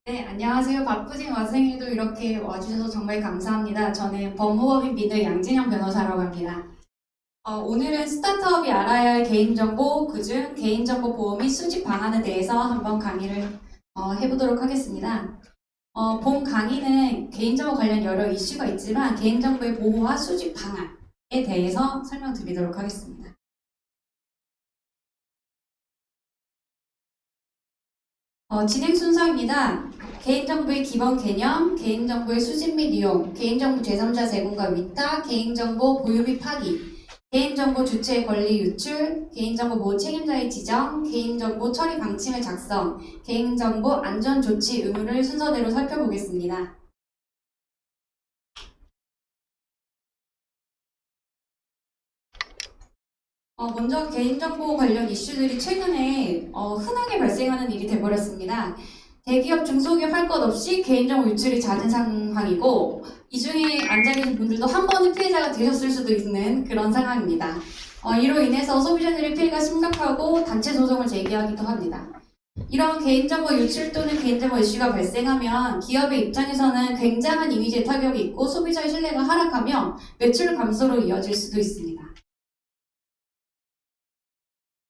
네, 안녕하세요. 바쁘신 와중에도 이렇게 와주셔서 정말 감사합니다. 저는 법무법인 미드 양진영 변호사라고 합니다. 오늘은 스타트업이 알아야 할 개인정보, 그중 개인정보 보호 및 수집 방안에 대해서 한번 강의를 해보도록 하겠습니다. 본 강의는 개인정보 관련 여러 이슈가 있지만 개인정보의 보호와 수집 방안에 대해서 설명드리도록 하겠습니다. 진행 순서입니다. 개인정보의 기본 개념, 개인정보의 수집 및 이용, 개인정보 제3자 제공과 위탁, 개인정보 보유 및 파기, 개인정보 주체의 권리 유출, 개인정보 보호 책임자의 지정, 개인정보 처리 방침의 작성, 개인정보 안전조치 의무를 순서대로 살펴보겠습니다. 먼저 개인정보 관련 이슈들이 최근에 흔하게 발생하는 일이 돼버렸습니다. 대기업, 중소기업 할 것 없이 개인정보 유출이 잦은 상황이고 이 중에 앉아 계신 분들도 한 번은 피해자가 되셨을 수도 있는 그런 상황입니다. 이로 인해서 소비자들의 피해가 심각하고 단체 소송을 제기하기도 합니다. 이런 개인정보 유출 또는 개인정보 이슈가 발생하면 기업의 입장에서는 굉장한 이미지의 타격이 있고 소비자의 신뢰가 하락하며 매출 감소로 이어질 수도 있습니다.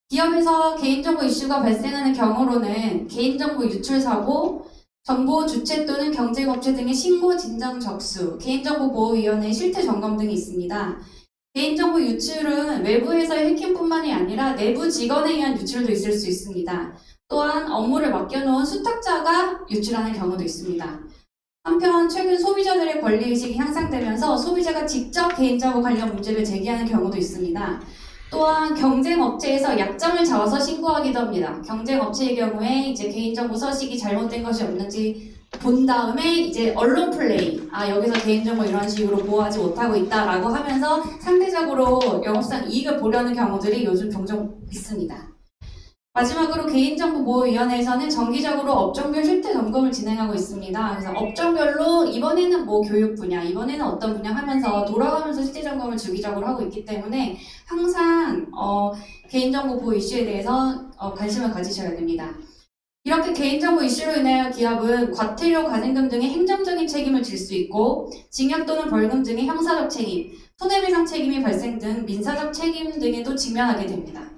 기업에서 개인정보 이슈가 발생하는 경우로는 개인정보 유출 사고, 정보 주체 또는 경쟁업체 등의 신고 진정 접수, 개인정보보호위원회 실태 점검 등이 있습니다. 개인정보 유출은 외부에서의 해킹뿐만이 아니라 내부 직원에 의한 유출도 있을 수 있습니다. 또한 업무를 맡겨놓은 수탁자가 유출하는 경우도 있습니다. 한편 최근 소비자들의 권리의식이 향상되면서 소비자가 직접 개인정보 관련 문제를 제기하는 경우도 있습니다. 또한 경쟁업체에서 약점을 잡아서 신고하기도 합니다. 경쟁업체의 경우에 이제 개인정보 서식이 잘못된 것이 없는지 본 다음에 이제 언론 플레이, 여기서 개인정보 이런 식으로 보호하지 못하고 있다라고 하면서 상대적으로 영업상 이익을 보려는 경우들이 요즘 종종 있습니다. 마지막으로 개인정보보호위원회에서는 정기적으로 업종별 실태 점검을 진행하고 있습니다. 그래서 업종별로 이번에는 뭐 교육 분야, 이번에는 어떤 분야 하면서 돌아가면서 실태 점검을 주기적으로 하고 있기 때문에 항상 개인정보 보호 이슈에 대해서 관심을 가지셔야 됩니다. 이렇게 개인정보 이슈로 인하여 기업은 과태료, 가징금 등의 행정적인 책임을 질 수 있고 징역 또는 벌금 등의 형사적 책임, 손해배상 책임이 발생 등 민사적 책임 등에도 직면하게 됩니다.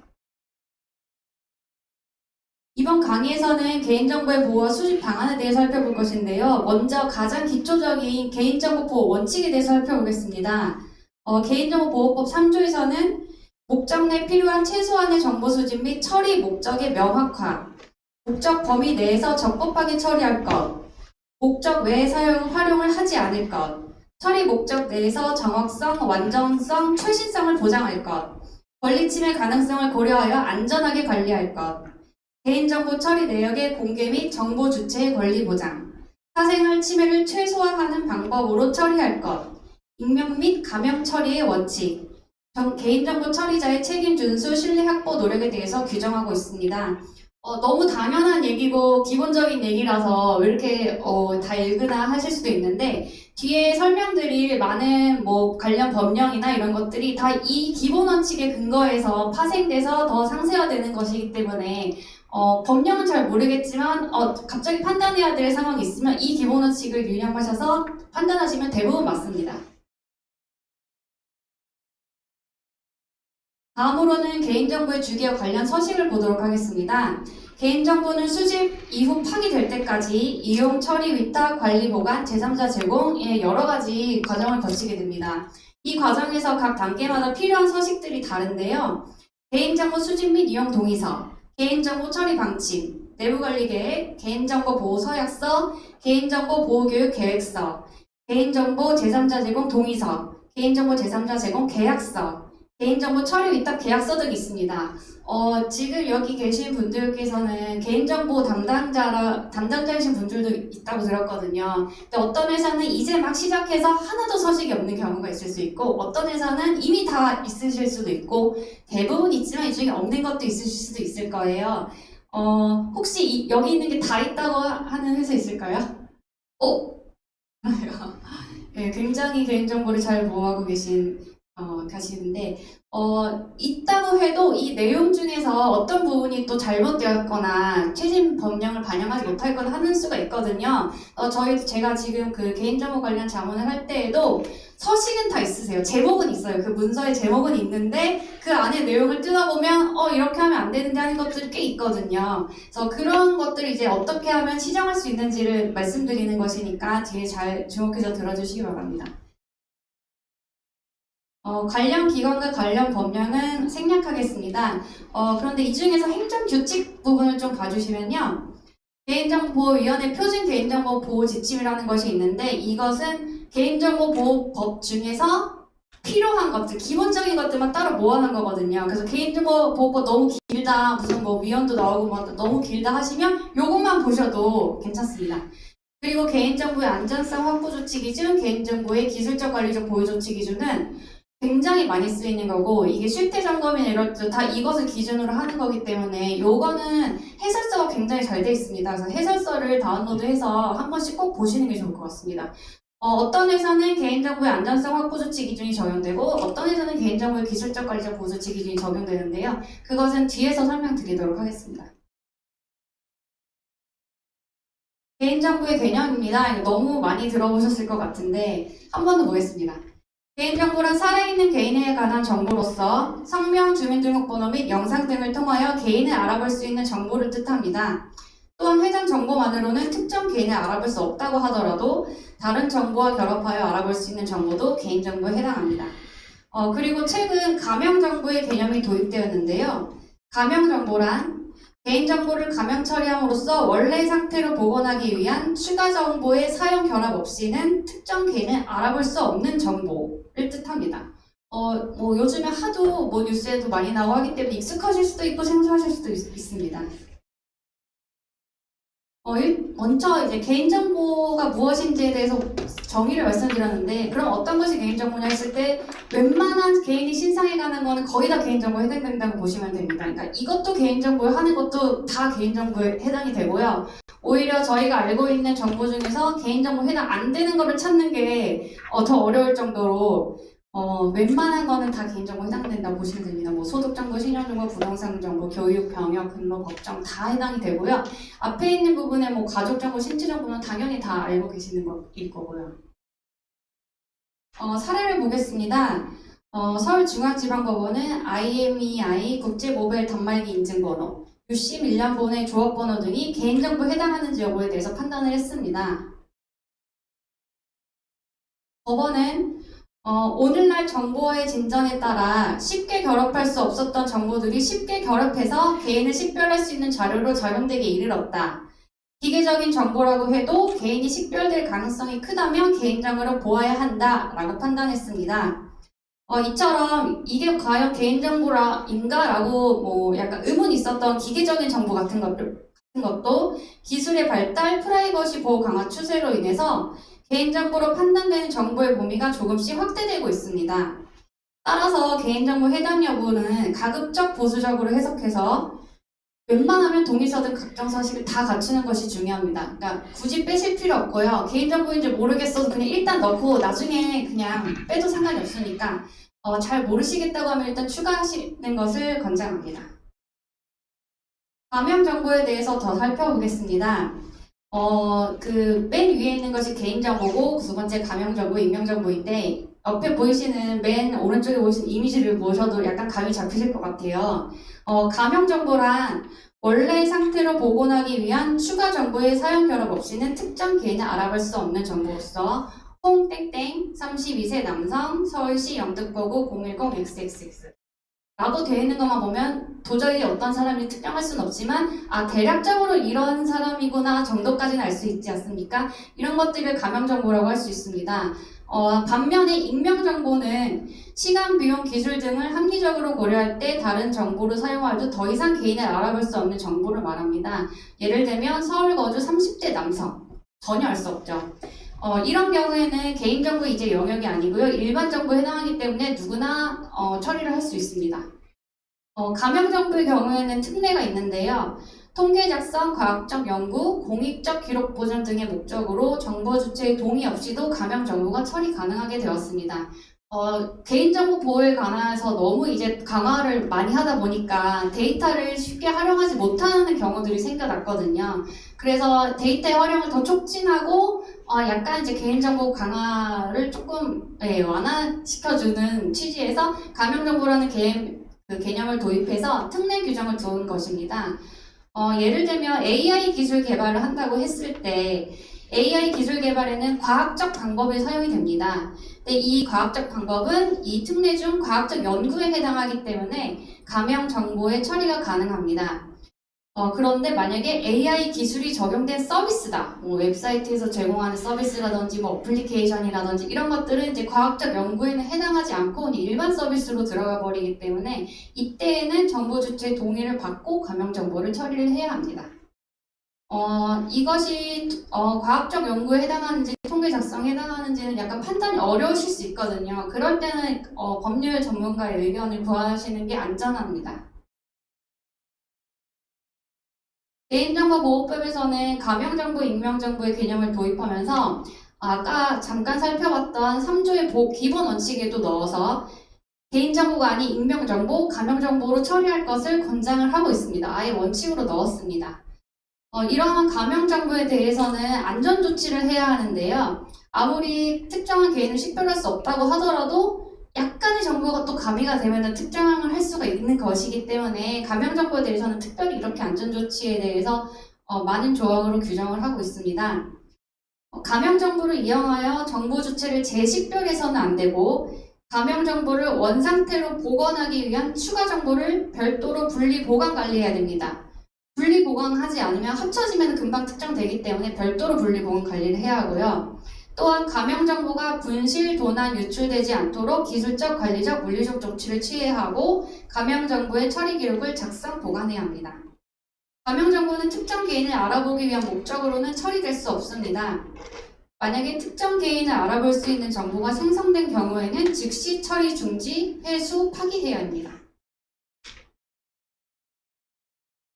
이번 강의에서는 개인정보의 보호와 수집 방안에 대해 살펴볼 것인데요. 먼저 가장 기초적인 개인정보 보호 원칙에 대해 살펴보겠습니다. 개인정보보호법 3조에서는 목적 내 필요한 최소한의 정보 수집 및 처리 목적의 명확화, 목적 범위 내에서 적법하게 처리할 것, 목적 외의 사용, 활용을 하지 않을 것, 처리 목적 내에서 정확성, 완전성, 최신성을 보장할 것, 권리 침해 가능성을 고려하여 안전하게 관리할 것, 개인정보 처리 내역의 공개 및 정보 주체의 권리 보장, 사생활 침해를 최소화하는 방법으로 처리할 것, 익명 및 가명 처리의 원칙, 개인정보 처리자의 책임 준수, 신뢰 확보 노력에 대해서 규정하고 있습니다. 너무 당연한 얘기고 기본적인 얘기라서 왜 이렇게 다 읽으나 하실 수도 있는데 뒤에 설명드릴 많은 뭐 관련 법령이나 이런 것들이 다 이 기본 원칙에 근거해서 파생돼서 더 상세화되는 것이기 때문에 법령은 잘 모르겠지만 갑자기 판단해야 될 상황이 있으면 이 기본 원칙을 유념하셔서 판단하시면 대부분 맞습니다. 다음으로는 개인정보의 주기와 관련 서식을 보도록 하겠습니다. 개인정보는 수집 이후 파기될 때까지 이용, 처리, 위탁, 관리, 보관, 제3자 제공의 여러 가지 과정을 거치게 됩니다. 이 과정에서 각 단계마다 필요한 서식들이 다른데요. 개인정보 수집 및 이용 동의서, 개인정보 처리 방침, 내부관리 계획, 개인정보 보호 서약서, 개인정보 보호교육 계획서, 개인정보 제3자 제공 동의서, 개인정보 제3자 제공 계약서, 개인정보 처리 위탁 계약서 등이 있습니다. 지금 여기 계신 분들께서는 개인정보 담당자이신 분들도 있다고 들었거든요. 근데 어떤 회사는 이제 막 시작해서 하나도 서식이 없는 경우가 있을 수 있고 어떤 회사는 이미 다 있으실 수도 있고 대부분 있지만 이 중에 없는 것도 있으실 수도 있을 거예요. 혹시 여기 있는 게 다 있다고 하는 회사 있을까요? 어? 네, 굉장히 개인정보를 잘 보호하고 계신 가시는데, 있다고 해도 이 내용 중에서 어떤 부분이 또 잘못되었거나 최신 법령을 반영하지 못하거나 하는 수가 있거든요. 제가 지금 그 개인정보 관련 자문을 할 때에도 서식은 다 있으세요. 제목은 있어요. 그 문서에 제목은 있는데 그 안에 내용을 뜯어보면 이렇게 하면 안 되는데 하는 것들이 꽤 있거든요. 그래서 그런 것들을 이제 어떻게 하면 시정할 수 있는지를 말씀드리는 것이니까 뒤에 잘 주목해서 들어주시기 바랍니다. 관련 기관과 관련 법령은 생략하겠습니다. 그런데 이 중에서 행정규칙 부분을 좀 봐주시면요. 개인정보위원회 표준 개인정보 보호 지침이라는 것이 있는데 이것은 개인정보보호법 중에서 필요한 것들, 기본적인 것들만 따로 모아놓은 거거든요. 그래서 개인정보보호법 너무 길다, 무슨 뭐 위원도 나오고 뭐 너무 길다 하시면 요것만 보셔도 괜찮습니다. 그리고 개인정보의 안전성 확보 조치 기준, 개인정보의 기술적 관리적 보호 조치 기준은 굉장히 많이 쓰이는 거고 이게 실태 점검이나 이럴 때 다 이것을 기준으로 하는 거기 때문에 요거는 해설서가 굉장히 잘 돼 있습니다. 그래서 해설서를 다운로드해서 한 번씩 꼭 보시는 게 좋을 것 같습니다. 어떤 회사는 개인정보의 안전성 확보 조치 기준이 적용되고 어떤 회사는 개인정보의 기술적 관리적 보호 조치 기준이 적용되는데요. 그것은 뒤에서 설명드리도록 하겠습니다. 개인정보의 개념입니다. 너무 많이 들어보셨을 것 같은데 한 번 더 보겠습니다. 개인정보란 살아있는 개인에 관한 정보로서 성명, 주민등록번호 및 영상 등을 통하여 개인을 알아볼 수 있는 정보를 뜻합니다. 또한 해당 정보만으로는 특정 개인을 알아볼 수 없다고 하더라도 다른 정보와 결합하여 알아볼 수 있는 정보도 개인정보에 해당합니다. 그리고 최근 가명정보의 개념이 도입되었는데요. 가명정보란 개인정보를 가명 처리함으로써 원래 상태로 복원하기 위한 추가 정보의 사용 결합 없이는 특정 개인을 알아볼 수 없는 정보를 뜻합니다. 뭐 요즘에 하도 뭐 뉴스에도 많이 나오고 하기 때문에 익숙하실 수도 있고 생소하실 수도 있습니다. 먼저 이제 개인정보가 무엇인지에 대해서 정의를 말씀드렸는데 그럼 어떤 것이 개인정보냐 했을 때 웬만한 개인이 신상해가는 거는 거의 다 개인정보에 해당된다고 보시면 됩니다. 그러니까 이것도 개인정보에 하는 것도 다 개인정보에 해당이 되고요. 오히려 저희가 알고 있는 정보 중에서 개인정보 해당 안 되는 거를 찾는 게 더 어려울 정도로 웬만한 거는 다 개인정보 해당된다고 보시면 됩니다. 뭐 소득정보, 신용정보, 부동산 정보, 교육, 병역, 근로, 법정 다 해당이 되고요. 앞에 있는 부분에 뭐 가족정보, 신체정보는 당연히 다 알고 계시는 거일 거고요. 사례를 보겠습니다. 서울중앙지방법원은 IMEI 국제모바일 단말기 인증번호, 유씨 밀란번호의 조합번호 등이 개인정보에 해당하는지 여부에 대해서 판단을 했습니다. 법원은 오늘날 정보의 진전에 따라 쉽게 결합할 수 없었던 정보들이 쉽게 결합해서 개인을 식별할 수 있는 자료로 적용되게 이르렀다. 기계적인 정보라고 해도 개인이 식별될 가능성이 크다면 개인정보로 보아야 한다라고 판단했습니다. 이처럼 이게 과연 개인정보인가라고 뭐 약간 의문이 있었던 기계적인 정보 같은 것도 기술의 발달, 프라이버시 보호 강화 추세로 인해서 개인정보로 판단되는 정보의 범위가 조금씩 확대되고 있습니다. 따라서 개인정보 해당 여부는 가급적 보수적으로 해석해서 웬만하면 동의서든 각종 서식을 다 갖추는 것이 중요합니다. 그러니까 굳이 빼실 필요 없고요. 개인정보인지 모르겠어도 그냥 일단 넣고 나중에 그냥 빼도 상관이 없으니까 잘 모르시겠다고 하면 일단 추가하시는 것을 권장합니다. 가명 정보에 대해서 더 살펴보겠습니다. 맨 위에 있는 것이 개인정보고 두 번째 가명정보, 익명정보인데 옆에 보이시는 맨 오른쪽에 보이시는 이미지를 보셔도 약간 감이 잡히실 것 같아요. 가명정보란 원래 상태로 복원하기 위한 추가 정보의 사용 결합 없이는 특정 개인을 알아볼 수 없는 정보로서 홍땡땡 32세 남성 서울시 영등포구 010XXX 라고 되어 있는 것만 보면 도저히 어떤 사람이 특정할 수는 없지만 대략적으로 이런 사람이구나 정도까지는 알 수 있지 않습니까? 이런 것들을 가명정보라고 할 수 있습니다. 반면에 익명정보는 시간, 비용, 기술 등을 합리적으로 고려할 때 다른 정보를 사용하여도 더 이상 개인을 알아볼 수 없는 정보를 말합니다. 예를 들면 서울 거주 30대 남성 전혀 알 수 없죠. 이런 경우에는 개인정보 이제 영역이 아니고요. 일반 정보에 해당하기 때문에 누구나 처리를 할 수 있습니다. 가명정보의 경우에는 특례가 있는데요. 통계 작성, 과학적 연구, 공익적 기록 보존 등의 목적으로 정보 주체의 동의 없이도 가명정보가 처리 가능하게 되었습니다. 개인정보 보호에 관해서 너무 이제 강화를 많이 하다 보니까 데이터를 쉽게 활용하지 못하는 경우들이 생겨났거든요. 그래서 데이터의 활용을 더 촉진하고 약간 이제 개인정보 강화를 조금 완화시켜주는 취지에서 가명정보라는 그 개념을 도입해서 특례 규정을 두은 것입니다. 예를 들면 AI 기술 개발을 한다고 했을 때 AI 기술 개발에는 과학적 방법이 사용이 됩니다. 근데 이 과학적 방법은 이 특례 중 과학적 연구에 해당하기 때문에 가명 정보의 처리가 가능합니다. 그런데 만약에 AI 기술이 적용된 서비스다. 뭐 웹사이트에서 제공하는 서비스라든지 뭐 어플리케이션이라든지 이런 것들은 이제 과학적 연구에는 해당하지 않고 일반 서비스로 들어가 버리기 때문에 이때에는 정보 주체의 동의를 받고 가명 정보를 처리를 해야 합니다. 이것이 과학적 연구에 해당하는지 통계 작성에 해당하는지는 약간 판단이 어려우실 수 있거든요. 그럴 때는 법률 전문가의 의견을 구하시는 게 안전합니다. 개인정보보호법에서는 가명정보, 익명정보의 개념을 도입하면서 아까 잠깐 살펴봤던 3조의 기본 원칙에도 넣어서 개인정보가 아닌 익명정보, 가명정보로 처리할 것을 권장을 하고 있습니다. 아예 원칙으로 넣었습니다. 이러한 가명정보에 대해서는 안전조치를 해야 하는데요. 아무리 특정한 개인을 식별할 수 없다고 하더라도 약간의 정보가 또 가미가 되면 특정을 할 수가 있는 것이기 때문에 가명정보에 대해서는 특별히 이렇게 안전조치에 대해서 많은 조항으로 규정을 하고 있습니다. 가명정보를 이용하여 정보 주체를 재식별해서는 안 되고 가명정보를 원상태로 복원하기 위한 추가 정보를 별도로 분리 보관 관리해야 됩니다. 분리 보관하지 않으면 합쳐지면 금방 특정되기 때문에 별도로 분리 보관 관리를 해야 하고요. 또한 가명 정보가 분실, 도난, 유출되지 않도록 기술적, 관리적, 물리적 조치를 취해야 하고 가명 정보의 처리 기록을 작성, 보관해야 합니다. 가명 정보는 특정 개인을 알아보기 위한 목적으로는 처리될 수 없습니다. 만약에 특정 개인을 알아볼 수 있는 정보가 생성된 경우에는 즉시 처리 중지, 회수, 파기해야 합니다.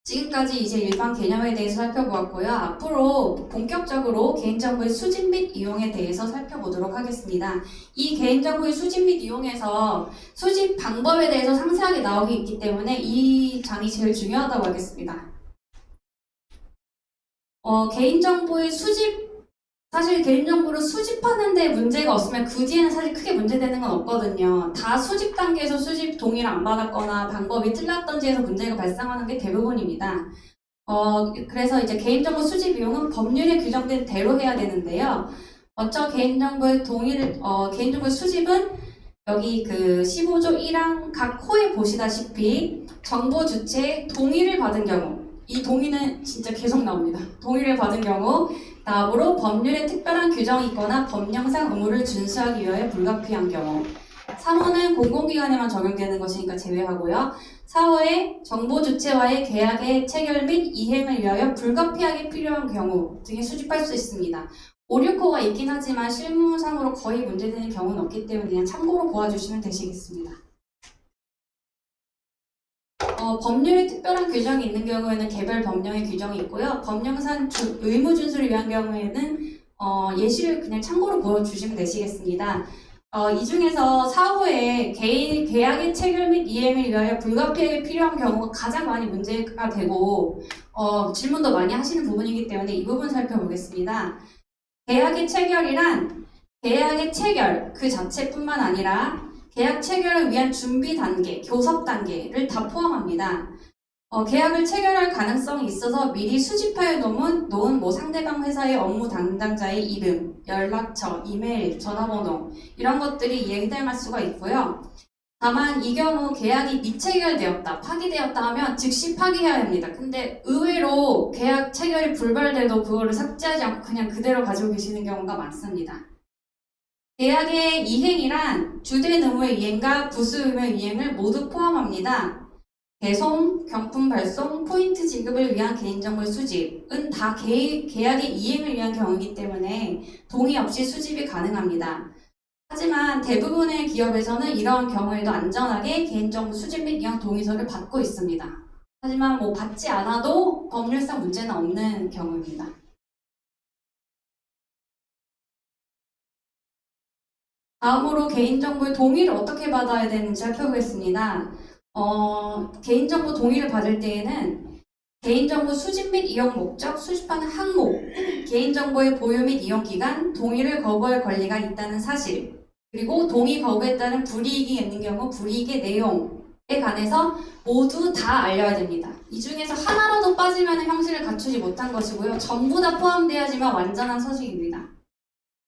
지금까지 이제 일반 개념에 대해서 살펴보았고요. 앞으로 본격적으로 개인정보의 수집 및 이용에 대해서 살펴보도록 하겠습니다. 이 개인정보의 수집 및 이용에서 수집 방법에 대해서 상세하게 나오기 있기 때문에 이 장이 제일 중요하다고 하겠습니다. 개인정보의 수집, 사실 개인정보를 수집하는데 문제가 없으면 그 뒤에는 사실 크게 문제되는 건 없거든요. 다 수집 단계에서 수집 동의를 안 받았거나 방법이 틀렸던지 해서 문제가 발생하는 게 대부분입니다. 그래서 이제 개인정보 수집 비용은 법률에 규정된 대로 해야 되는데요. 먼저 개인정보의 개인정보 수집은 여기 그 15조 1항 각 호에 보시다시피 정보 주체의 동의를 받은 경우, 이 동의는 진짜 계속 나옵니다. 동의를 받은 경우, 다음으로 법률에 특별한 규정이 있거나 법령상 의무를 준수하기 위하여 불가피한 경우, 3호는 공공기관에만 적용되는 것이니까 제외하고요. 4호에 정보 주체와의 계약의 체결 및 이행을 위하여 불가피하게 필요한 경우 등에 수집할 수 있습니다. 5, 6호가 있긴 하지만 실무상으로 거의 문제되는 경우는 없기 때문에 그냥 참고로 보아주시면 되시겠습니다. 법률에 특별한 규정이 있는 경우에는 개별 법령의 규정이 있고요. 법령상 의무 준수를 위한 경우에는 예시를 그냥 참고로 보여주시면 되시겠습니다. 이 중에서 4호에 개인 계약의 체결 및 이행을 위하여 불가피하게 필요한 경우가 가장 많이 문제가 되고 질문도 많이 하시는 부분이기 때문에 이 부분 살펴보겠습니다. 계약의 체결이란 계약의 체결 그 자체뿐만 아니라 계약 체결을 위한 준비 단계, 교섭 단계를 다 포함합니다. 계약을 체결할 가능성이 있어서 미리 수집하여 놓은 뭐 상대방 회사의 업무 담당자의 이름, 연락처, 이메일, 전화번호 이런 것들이 이해해당할 수가 있고요. 다만 이 경우 계약이 미체결되었다, 파기되었다 하면 즉시 파기해야 합니다. 근데 의외로 계약 체결이 불발돼도 그거를 삭제하지 않고 그냥 그대로 가지고 계시는 경우가 많습니다. 계약의 이행이란 주된 의무의 이행과 부수 의무의 이행을 모두 포함합니다. 배송, 경품 발송, 포인트 지급을 위한 개인정보 수집은 다 계약의 이행을 위한 경우이기 때문에 동의 없이 수집이 가능합니다. 하지만 대부분의 기업에서는 이러한 경우에도 안전하게 개인정보 수집 및 이행 동의서를 받고 있습니다. 하지만 뭐 받지 않아도 법률상 문제는 없는 경우입니다. 다음으로 개인정보의 동의를 어떻게 받아야 되는지 살펴보겠습니다. 개인정보 동의를 받을 때에는 개인정보 수집 및 이용 목적, 수집하는 항목, 개인정보의 보유 및 이용 기간, 동의를 거부할 권리가 있다는 사실, 그리고 동의 거부에 따른 불이익이 있는 경우 불이익의 내용에 관해서 모두 다 알려야 됩니다. 이 중에서 하나라도 빠지면 형식을 갖추지 못한 것이고요. 전부 다 포함되어야지만 완전한 서식입니다.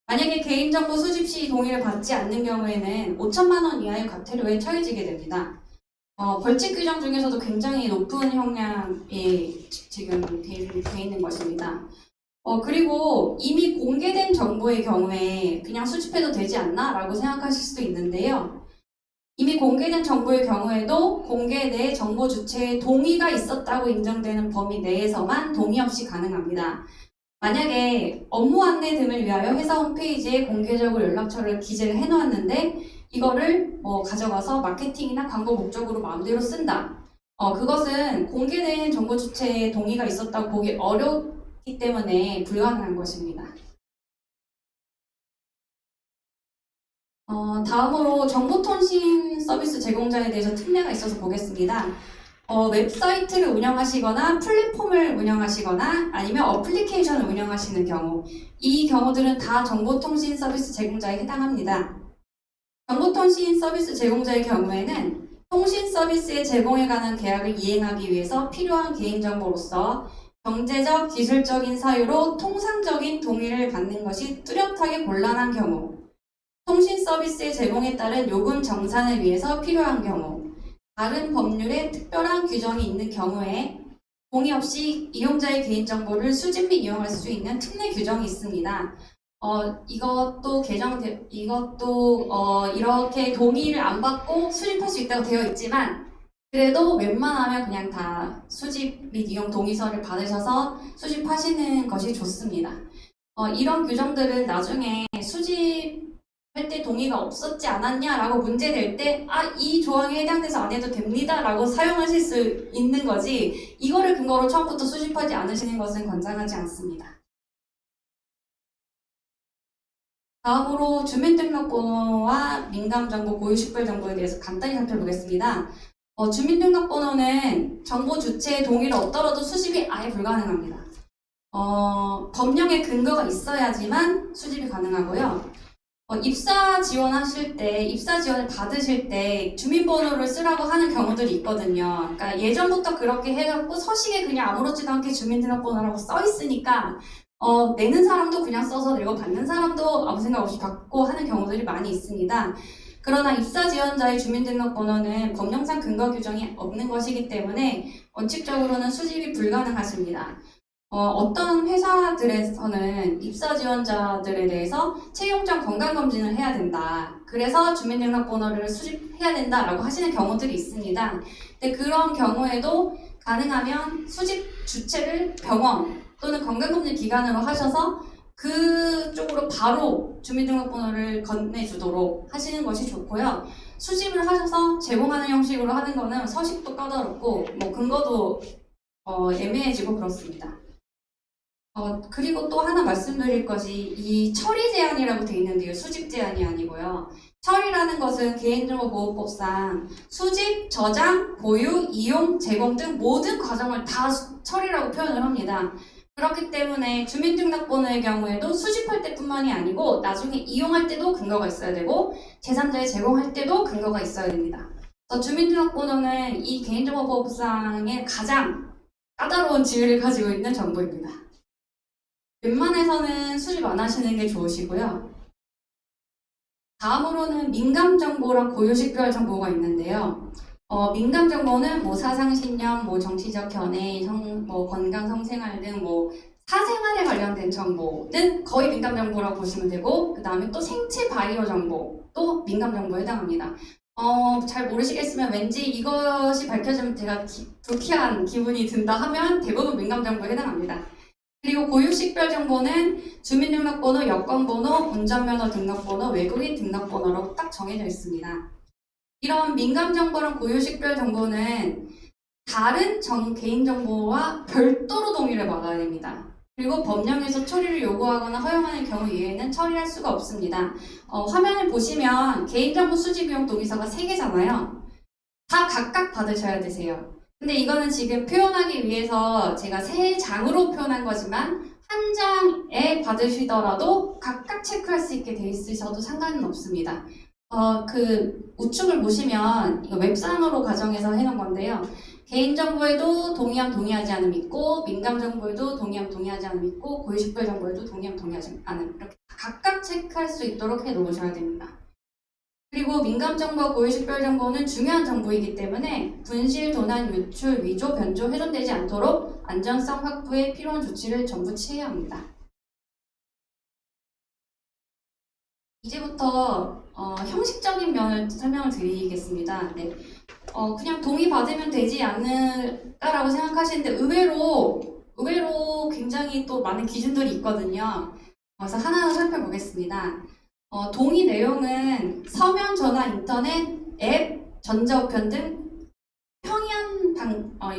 만약에 개인정보 수집 시 동의를 받지 않는 경우에는 5천만 원 이하의 과태료에 처해지게 됩니다. 벌칙 규정 중에서도 굉장히 높은 형량이 지금 돼 있는 것입니다. 그리고 이미 공개된 정보의 경우에 그냥 수집해도 되지 않나? 라고 생각하실 수도 있는데요. 이미 공개된 정보의 경우에도 공개 내 정보 주체의 동의가 있었다고 인정되는 범위 내에서만 동의 없이 가능합니다. 만약에 업무 안내 등을 위하여 회사 홈페이지에 공개적으로 연락처를 기재를 해놓았는데 이거를 가져가서 마케팅이나 광고 목적으로 마음대로 쓴다. 그것은 공개된 정보 주체의 동의가 있었다고 보기 어렵기 때문에 불가능한 것입니다. 다음으로 정보통신 서비스 제공자에 대해서 특례가 있어서 보겠습니다. 웹사이트를 운영하시거나 플랫폼을 운영하시거나 아니면 어플리케이션을 운영하시는 경우, 이 경우들은 다 정보통신 서비스 제공자에 해당합니다. 정보통신 서비스 제공자의 경우에는 통신 서비스의 제공에 관한 계약을 이행하기 위해서 필요한 개인정보로서 경제적, 기술적인 사유로 통상적인 동의를 받는 것이 뚜렷하게 곤란한 경우, 통신 서비스의 제공에 따른 요금 정산을 위해서 필요한 경우, 다른 법률에 특별한 규정이 있는 경우에 동의 없이 이용자의 개인정보를 수집 및 이용할 수 있는 특례 규정이 있습니다. 이것도 이렇게 동의를 안 받고 수집할 수 있다고 되어 있지만 그래도 웬만하면 그냥 다 수집 및 이용 동의서를 받으셔서 수집하시는 것이 좋습니다. 이런 규정들은 나중에 수집할 때 동의가 없었지 않았냐라고 문제될 때 이 조항에 해당돼서 안 해도 됩니다 라고 사용하실 수 있는 거지 이거를 근거로 처음부터 수집하지 않으시는 것은 권장하지 않습니다. 다음으로 주민등록번호와 민감정보, 고유식별정보에 대해서 간단히 살펴보겠습니다. 주민등록번호는 정보 주체의 동의를 얻더라도 수집이 아예 불가능합니다. 법령의 근거가 있어야지만 수집이 가능하고요. 입사 지원하실 때, 입사 지원을 받으실 때 주민번호를 쓰라고 하는 경우들이 있거든요. 그러니까 예전부터 그렇게 해갖고 서식에 그냥 아무렇지도 않게 주민등록번호라고 써 있으니까 내는 사람도 그냥 써서 내고 받는 사람도 아무 생각 없이 받고 하는 경우들이 많이 있습니다. 그러나 입사 지원자의 주민등록번호는 법령상 근거 규정이 없는 것이기 때문에 원칙적으로는 수집이 불가능하십니다. 어떤 회사들에서는 입사 지원자들에 대해서 채용전 건강검진을 해야 된다. 그래서 주민등록번호를 수집해야 된다라고 하시는 경우들이 있습니다. 근데 그런 경우에도 가능하면 수집 주체를 병원 또는 건강검진 기관으로 하셔서 그쪽으로 바로 주민등록번호를 건네주도록 하시는 것이 좋고요. 수집을 하셔서 제공하는 형식으로 하는 거는 서식도 까다롭고 근거도 애매해지고 그렇습니다. 그리고 또 하나 말씀드릴 것이 이 처리 제한이라고 되어 있는데요. 수집 제한이 아니고요. 처리라는 것은 개인정보보호법상 수집, 저장, 보유, 이용, 제공 등 모든 과정을 다 처리라고 표현을 합니다. 그렇기 때문에 주민등록번호의 경우에도 수집할 때뿐만이 아니고 나중에 이용할 때도 근거가 있어야 되고 제3자에 제공할 때도 근거가 있어야 됩니다. 그래서 주민등록번호는 이 개인정보보호법상의 가장 까다로운 지위를 가지고 있는 정보입니다. 웬만해서는 수집 안 하시는 게 좋으시고요. 다음으로는 민감정보랑 고유식별 정보가 있는데요. 민감정보는 사상신념, 정치적 견해, 건강, 성생활 등 사생활에 관련된 정보는 거의 민감정보라고 보시면 되고 그 다음에 또 생체 바이오 정보도 민감정보에 해당합니다. 잘 모르시겠으면 왠지 이것이 밝혀지면 제가 불쾌한 기분이 든다 하면 대부분 민감정보에 해당합니다. 그리고 고유식별 정보는 주민등록번호, 여권번호, 운전면허 등록번호, 외국인 등록번호로 딱 정해져 있습니다. 이런 민감정보랑 고유식별 정보는 다른 개인정보와 별도로 동의를 받아야 됩니다. 그리고 법령에서 처리를 요구하거나 허용하는 경우 이외에는 처리할 수가 없습니다. 화면을 보시면 개인정보 수집 비용 동의서가 3개잖아요. 다 각각 받으셔야 되세요. 근데 이거는 지금 표현하기 위해서 제가 3장으로 표현한 거지만 한 장에 받으시더라도 각각 체크할 수 있게 돼 있으셔도 상관은 없습니다. 그 우측을 보시면 이거 웹상으로 가정해서 해놓은 건데요. 개인정보에도 동의함 동의하지 않음 있고, 민감정보에도 동의함 동의하지 않음 있고, 고유식별정보에도 동의함 동의하지 않음, 이렇게 각각 체크할 수 있도록 해 놓으셔야 됩니다. 그리고 민감정보와 고유식별정보는 중요한 정보이기 때문에 분실, 도난, 유출, 위조, 변조, 훼손되지 않도록 안전성 확보에 필요한 조치를 전부 취해야 합니다. 이제부터 형식적인 면을 설명을 드리겠습니다. 네. 그냥 동의 받으면 되지 않을까라고 생각하시는데 의외로 굉장히 또 많은 기준들이 있거든요. 그래서 하나하나 살펴보겠습니다. 동의 내용은 서면, 전화, 인터넷, 앱, 전자우편 등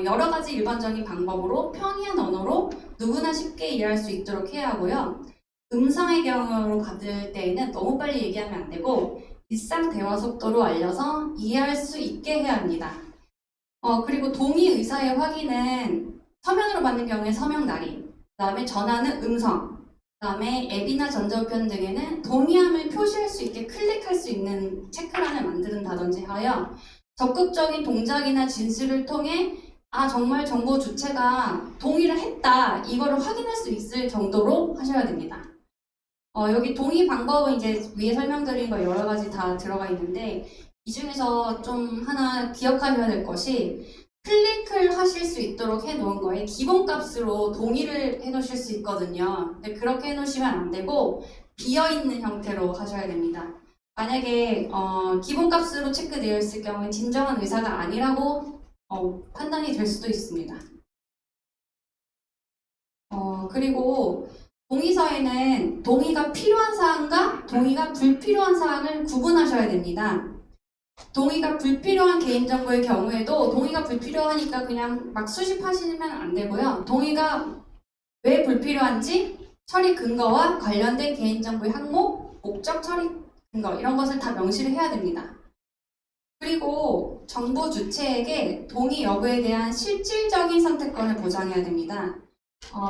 여러 가지 일반적인 방법으로 평이한 언어로 누구나 쉽게 이해할 수 있도록 해야 하고요. 음성의 경우로 받을 때에는 너무 빨리 얘기하면 안 되고 일상 대화 속도로 알려서 이해할 수 있게 해야 합니다. 그리고 동의 의사의 확인은 서면으로 받는 경우에 서명 날인, 그 다음에 전화는 음성, 그 다음에 앱이나 전자우편 등에는 동의함을 표시할 수 있게 클릭할 수 있는 체크란을 만든다든지 하여 적극적인 동작이나 진술을 통해 정말 정보 주체가 동의를 했다, 이거를 확인할 수 있을 정도로 하셔야 됩니다. 여기 동의 방법은 이제 위에 설명드린 거 여러 가지 다 들어가 있는데 이 중에서 좀 하나 기억하셔야 될 것이 클릭을 하실 수 있도록 해 놓은 거에 기본값으로 동의를 해 놓으실 수 있거든요. 근데 그렇게 해 놓으시면 안 되고 비어있는 형태로 하셔야 됩니다. 만약에 기본값으로 체크되어 있을 경우에 진정한 의사가 아니라고 판단이 될 수도 있습니다. 그리고 동의서에는 동의가 필요한 사항과 동의가 불필요한 사항을 구분하셔야 됩니다. 동의가 불필요한 개인정보의 경우에도 동의가 불필요하니까 그냥 막 수집하시면 안 되고요. 동의가 왜 불필요한지 처리 근거와 관련된 개인정보의 항목, 목적 처리 근거 이런 것을 다 명시를 해야 됩니다. 그리고 정보 주체에게 동의 여부에 대한 실질적인 선택권을 보장해야 됩니다.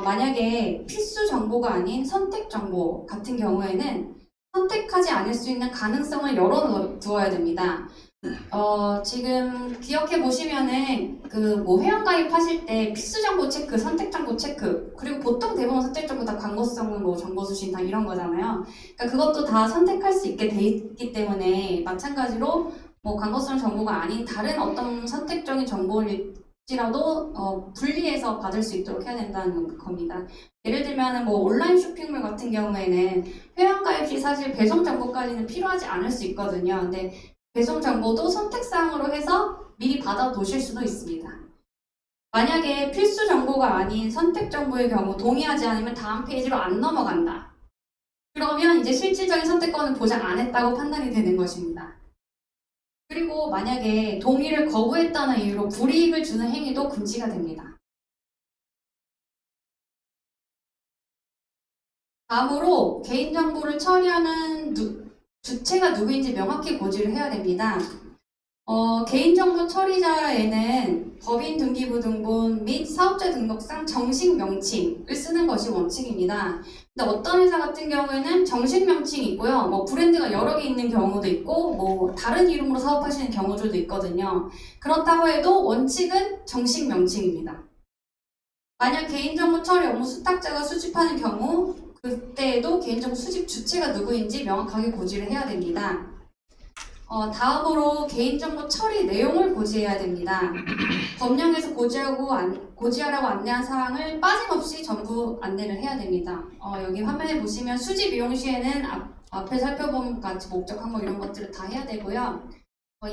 만약에 필수 정보가 아닌 선택 정보 같은 경우에는 선택하지 않을 수 있는 가능성을 열어두어야 됩니다. 지금 기억해 보시면은 회원 가입하실 때 필수 정보 체크, 선택 정보 체크, 그리고 보통 대부분 선택 정보 다 광고성 정보 수신 다 이런 거잖아요. 그러니까 그것도 다 선택할 수 있게 돼 있기 때문에 마찬가지로 광고성 정보가 아닌 다른 어떤 선택적인 정보를 라도 분리해서 받을 수 있도록 해야 된다는 겁니다. 예를 들면 온라인 쇼핑몰 같은 경우에는 회원가입 시 사실 배송 정보까지는 필요하지 않을 수 있거든요. 근데 배송 정보도 선택사항으로 해서 미리 받아 두실 수도 있습니다. 만약에 필수 정보가 아닌 선택 정보의 경우 동의하지 않으면 다음 페이지로 안 넘어간다. 그러면 이제 실질적인 선택권을 보장 안 했다고 판단이 되는 것입니다. 그리고 만약에 동의를 거부했다는 이유로 불이익을 주는 행위도 금지가 됩니다. 다음으로 개인정보를 처리하는 주체가 누구인지 명확히 고지를 해야 됩니다. 개인정보 처리자에는 법인 등기부등본 및 사업자 등록상 정식 명칭을 쓰는 것이 원칙입니다. 근데 어떤 회사 같은 경우에는 정식 명칭이 있고요. 브랜드가 여러 개 있는 경우도 있고, 다른 이름으로 사업하시는 경우들도 있거든요. 그렇다고 해도 원칙은 정식 명칭입니다. 만약 개인정보 처리 업무 수탁자가 수집하는 경우, 그때에도 개인정보 수집 주체가 누구인지 명확하게 고지를 해야 됩니다. 다음으로 개인정보 처리 내용을 고지해야 됩니다. 법령에서 고지하라고 안내한 사항을 빠짐없이 전부 안내를 해야 됩니다. 여기 화면에 보시면 수집 이용 시에는 앞에 살펴본 같이 목적 항목 이런 것들을 다 해야 되고요.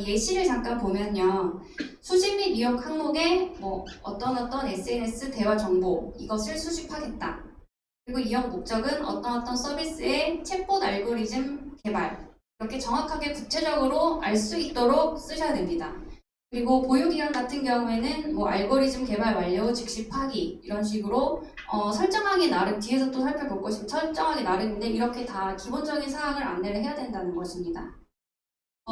예시를 잠깐 보면요. 수집 및 이용 항목에 어떤 SNS 대화 정보 이것을 수집하겠다. 그리고 이용 목적은 어떤 서비스의 챗봇 알고리즘 개발 이렇게 정확하게 구체적으로 알 수 있도록 쓰셔야 됩니다. 그리고 보유기간 같은 경우에는 뭐 알고리즘 개발 완료, 즉시 파기 이런 식으로 설정하기 나름, 뒤에서 또 살펴볼 것이면 설정하기 나름인데 이렇게 다 기본적인 사항을 안내를 해야 된다는 것입니다.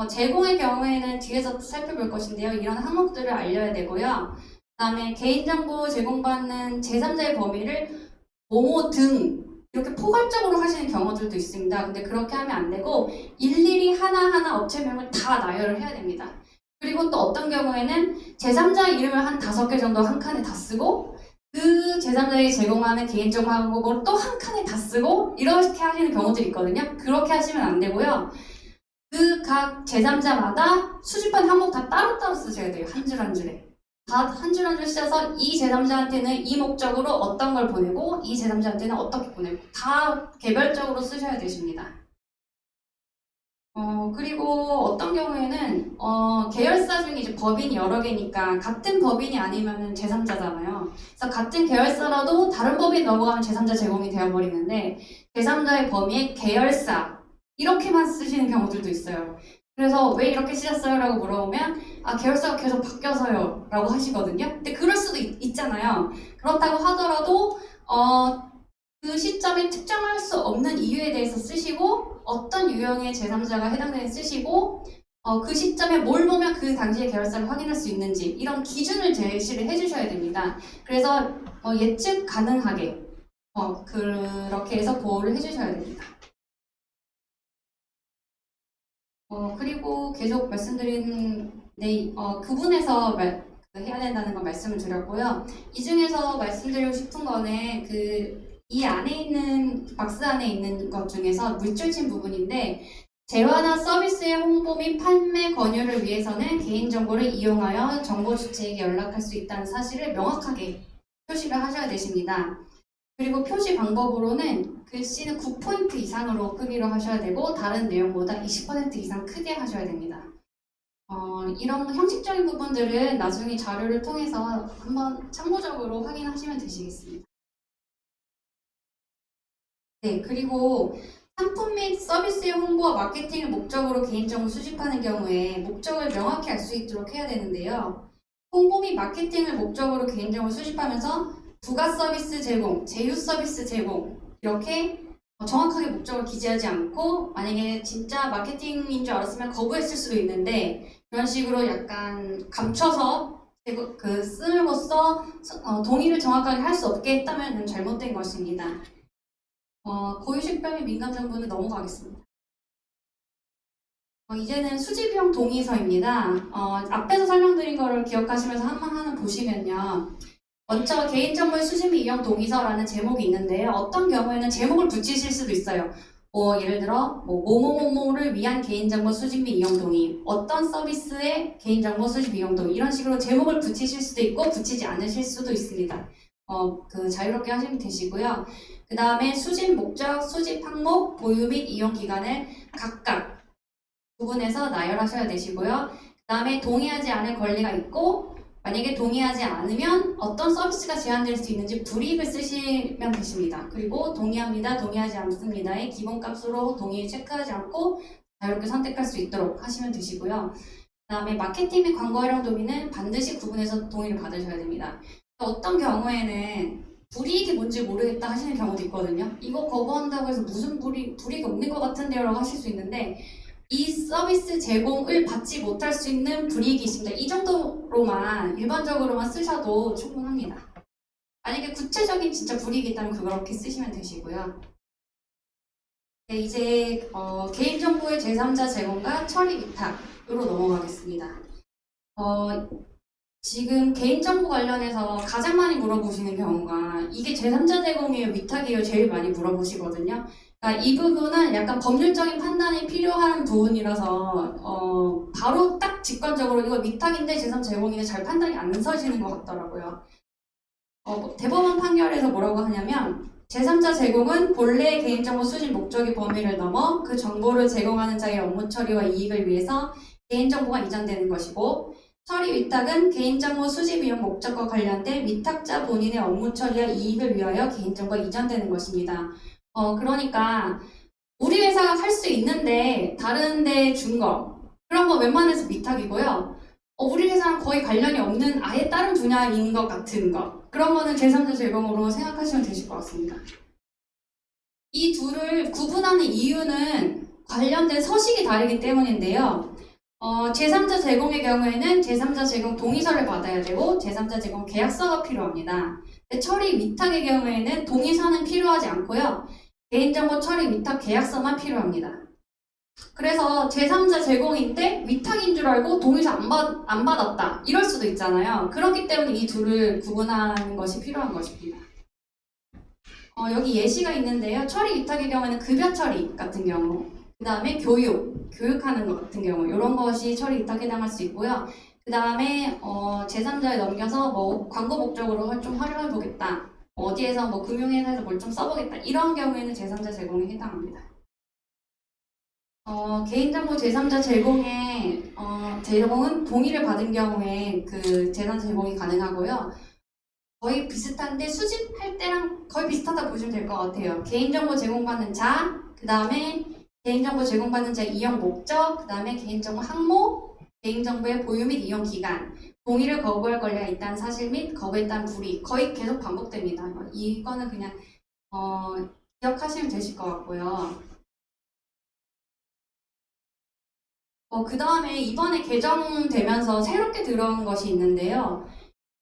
제공의 경우에는 뒤에서 또 살펴볼 것인데요. 이런 항목들을 알려야 되고요. 그 다음에 개인정보 제공받는 제3자의 범위를 뭐뭐 등 이렇게 포괄적으로 하시는 경우들도 있습니다. 근데 그렇게 하면 안 되고 일일이 하나하나 업체명을 다 나열을 해야 됩니다. 그리고 또 어떤 경우에는 제3자 이름을 한 5개 정도 한 칸에 다 쓰고 그 제3자에게 제공하는 개인정보 항목을 또 한 칸에 다 쓰고 이렇게 하시는 경우들이 있거든요. 그렇게 하시면 안 되고요. 그 각 제3자마다 수집한 항목 다 따로따로 쓰셔야 돼요. 한 줄 한 줄에. 다 한 줄 한 줄 쓰셔서 이 제3자한테는 이 목적으로 어떤 걸 보내고 이 제3자한테는 어떻게 보내고 다 개별적으로 쓰셔야 되십니다. 그리고 어떤 경우에는 계열사 중에 이제 법인이 여러 개니까 같은 법인이 아니면은 제3자잖아요. 그래서 같은 계열사라도 다른 법인 넘어가면 제3자 제공이 되어버리는데 제3자의 범위에 계열사 이렇게만 쓰시는 경우들도 있어요. 그래서 왜 이렇게 쓰셨어요? 라고 물어보면 계열사가 계속 바뀌어서요 라고 하시거든요. 근데 그럴 수도 있잖아요. 그렇다고 하더라도 그 시점에 특정할 수 없는 이유에 대해서 쓰시고 어떤 유형의 제3자가 해당되는 쓰시고 그 시점에 뭘 보면 그 당시의 계열사를 확인할 수 있는지 이런 기준을 제시를 해주셔야 됩니다. 그래서 예측 가능하게 그렇게 해서 보호를 해주셔야 됩니다. 그리고 계속 말씀드린 구분해서 해야 된다는 건 말씀을 드렸고요. 이 중에서 말씀드리고 싶은 거는 이 안에 있는 박스 안에 있는 것 중에서 물줄친 부분인데 재화나 서비스의 홍보 및 판매 권유를 위해서는 개인정보를 이용하여 정보 주체에게 연락할 수 있다는 사실을 명확하게 표시를 하셔야 되십니다. 그리고 표시 방법으로는 글씨는 9포인트 이상으로 크기로 하셔야 되고 다른 내용보다 20% 이상 크게 하셔야 됩니다. 이런 형식적인 부분들은 나중에 자료를 통해서 한번 참고적으로 확인하시면 되시겠습니다. 네, 그리고 상품 및 서비스의 홍보와 마케팅을 목적으로 개인정보 수집하는 경우에 목적을 명확히 알 수 있도록 해야 되는데요. 홍보 및 마케팅을 목적으로 개인정보 수집하면서 부가 서비스 제공, 제휴 서비스 제공 이렇게 정확하게 목적을 기재하지 않고 만약에 진짜 마케팅인 줄 알았으면 거부했을 수도 있는데 그런 식으로 약간 감춰서 쓰므로써 동의를 정확하게 할 수 없게 했다면 잘못된 것입니다. 고유식별의 민감 정보는 넘어가겠습니다. 이제는 수집용 동의서입니다. 앞에서 설명드린 거를 기억하시면서 하나 보시면요. 먼저 개인정보의 수집 및 이용 동의서라는 제목이 있는데요. 어떤 경우에는 제목을 붙이실 수도 있어요. 예를 들어 뭐뭐뭐뭐를 위한 개인정보 수집 및 이용 동의, 어떤 서비스의 개인정보 수집 이용 동의 이런 식으로 제목을 붙이실 수도 있고 붙이지 않으실 수도 있습니다. 자유롭게 하시면 되시고요. 그 다음에 수집 목적, 수집 항목, 보유 및 이용 기간을 각각 구분해서 나열하셔야 되시고요. 그 다음에 동의하지 않을 권리가 있고 만약에 동의하지 않으면 어떤 서비스가 제한될 수 있는지 불이익을 쓰시면 되십니다. 그리고 동의합니다, 동의하지 않습니다의 기본값으로 동의 체크하지 않고 자유롭게 선택할 수 있도록 하시면 되시고요. 그 다음에 마케팅 및 광고 활용 동의는 반드시 구분해서 동의를 받으셔야 됩니다. 어떤 경우에는 불이익이 뭔지 모르겠다 하시는 경우도 있거든요. 이거 거부한다고 해서 무슨 불이익이 없는 것 같은데요 라고 하실 수 있는데 이 서비스 제공을 받지 못할 수 있는 불이익이 있습니다. 이 정도로만 일반적으로만 쓰셔도 충분합니다. 만약에 구체적인 진짜 불이익이 있다면 그렇게 쓰시면 되시고요. 네, 이제 개인정보의 제3자 제공과 처리 위탁으로 넘어가겠습니다. 지금 개인정보 관련해서 가장 많이 물어보시는 경우가 이게 제3자 제공이에요, 위탁이에요 제일 많이 물어보시거든요. 그러니까 이 부분은 약간 법률적인 판단이 필요한 부분이라서 바로 딱 직관적으로 이거 위탁인데 제3자 제공인데 잘 판단이 안 서시는 것 같더라고요. 대법원 판결에서 뭐라고 하냐면 제3자 제공은 본래의 개인정보 수집 목적의 범위를 넘어 그 정보를 제공하는 자의 업무 처리와 이익을 위해서 개인정보가 이전되는 것이고 처리 위탁은 개인정보 수집 이용 목적과 관련된 위탁자 본인의 업무 처리와 이익을 위하여 개인정보가 이전되는 것입니다. 그러니까 우리 회사가 살 수 있는데 다른 데 준 거 그런 거 웬만해서 위탁이고요. 우리 회사랑 거의 관련이 없는 아예 다른 분야인 것 같은 거. 그런 거는 제3자 제공으로 생각하시면 되실 것 같습니다. 이 둘을 구분하는 이유는 관련된 서식이 다르기 때문인데요. 제3자 제공의 경우에는 제3자 제공 동의서를 받아야 되고 제3자 제공 계약서가 필요합니다. 처리 위탁의 경우에는 동의서는 필요하지 않고요. 개인정보 처리 위탁 계약서만 필요합니다. 그래서 제3자 제공인데 위탁인 줄 알고 동의서 안 받았다. 이럴 수도 있잖아요. 그렇기 때문에 이 둘을 구분하는 것이 필요한 것입니다. 여기 예시가 있는데요. 처리 위탁의 경우에는 급여 처리 같은 경우, 그 다음에 교육하는 것 같은 경우 이런 것이 처리 위탁에 해당할 수 있고요. 그 다음에 제3자에 넘겨서 뭐 광고 목적으로 좀 활용해 보겠다. 어디에서 뭐 금융회사에서 뭘 좀 써보겠다. 이런 경우에는 제3자 제공에 해당합니다. 개인정보 제3자 제공은 동의를 받은 경우에 그 제3자 제공이 가능하고요. 거의 비슷한데 수집할 때랑 거의 비슷하다 보시면 될 것 같아요. 개인정보 제공받는 자, 그 다음에 개인정보 제공받는 자 이용 목적, 그 다음에 개인정보 항목, 개인정보의 보유 및 이용 기간, 동의를 거부할 권리가 있다는 사실 및 거부했다는 불이익 거의 계속 반복됩니다. 이거는 그냥 기억하시면 되실 것 같고요. 그 다음에 이번에 개정되면서 새롭게 들어온 것이 있는데요.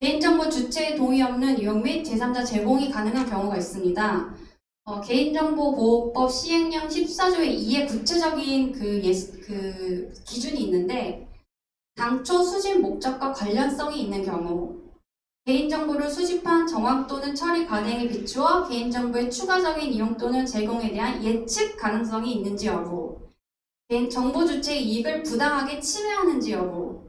개인정보 주체의 동의 없는 이용 및 제3자 제공이 가능한 경우가 있습니다. 개인정보보호법 시행령 14조의 2의 구체적인 그 기준이 있는데 당초 수집 목적과 관련성이 있는 경우 개인정보를 수집한 정황 또는 처리 관행에 비추어 개인정보의 추가적인 이용 또는 제공에 대한 예측 가능성이 있는지 여부 개인 정보 주체의 이익을 부당하게 침해하는지 여부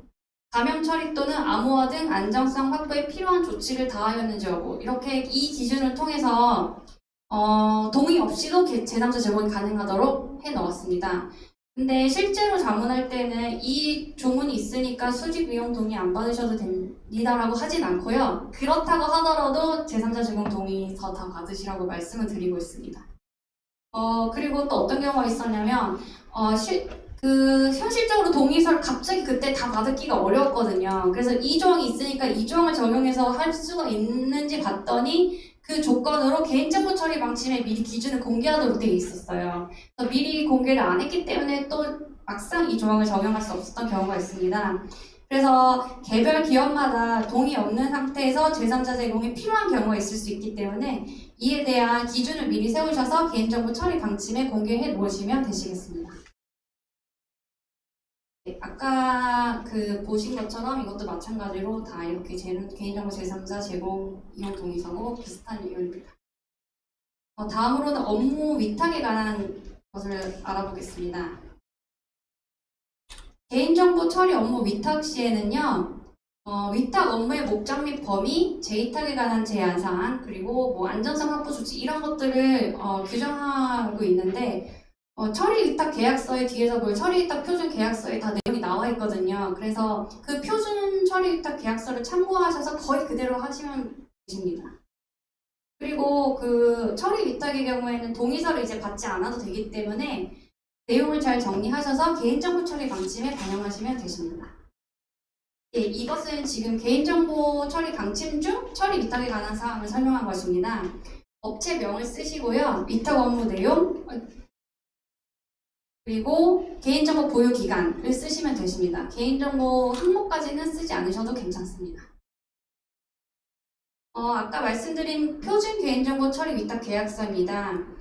감염 처리 또는 암호화 등 안정성 확보에 필요한 조치를 다하였는지 여부 이렇게 이 기준을 통해서 동의 없이도 제3자 제공이 가능하도록 해놓았습니다. 근데 실제로 자문할 때는 이 조문이 있으니까 수집 이용 동의 안 받으셔도 됩니다라고 하진 않고요. 그렇다고 하더라도 제3자 제공 동의서 다 받으시라고 말씀을 드리고 있습니다. 그리고 또 어떤 경우가 있었냐면 현실적으로 동의서를 갑자기 그때 다 받기가 어려웠거든요. 그래서 이 조항이 있으니까 이 조항을 적용해서 할 수가 있는지 봤더니 그 조건으로 개인정보 처리 방침에 미리 기준을 공개하도록 되어 있었어요. 그래서 미리 공개를 안 했기 때문에 또 막상 이 조항을 적용할 수 없었던 경우가 있습니다. 그래서 개별 기업마다 동의 없는 상태에서 제3자 제공이 필요한 경우가 있을 수 있기 때문에 이에 대한 기준을 미리 세우셔서 개인정보 처리 방침에 공개해 놓으시면 되시겠습니다. 아까 보신 것처럼 이것도 마찬가지로 다 이렇게 개인정보 제3자 제공 이용 동의서고 비슷한 이유입니다. 다음으로는 업무 위탁에 관한 것을 알아보겠습니다. 개인정보 처리 업무 위탁 시에는요, 위탁 업무의 목적 및 범위, 재위탁에 관한 제한사항, 그리고 뭐 안전성 확보 조치 이런 것들을 규정하고 있는데 처리 위탁 계약서의 뒤에서 볼 처리 위탁 표준 계약서에 다 내용이 나와 있거든요. 그래서 그 표준 처리 위탁 계약서를 참고하셔서 거의 그대로 하시면 되십니다. 그리고 그 처리 위탁의 경우에는 동의서를 이제 받지 않아도 되기 때문에 내용을 잘 정리하셔서 개인정보 처리 방침에 반영하시면 되십니다. 예, 이것은 지금 개인정보 처리 방침 중 처리 위탁에 관한 사항을 설명한 것입니다. 업체명을 쓰시고요. 위탁 업무 내용, 그리고 개인정보 보유 기간을 쓰시면 되십니다. 개인정보 항목까지는 쓰지 않으셔도 괜찮습니다. 아까 말씀드린 표준 개인정보 처리 위탁 계약서입니다.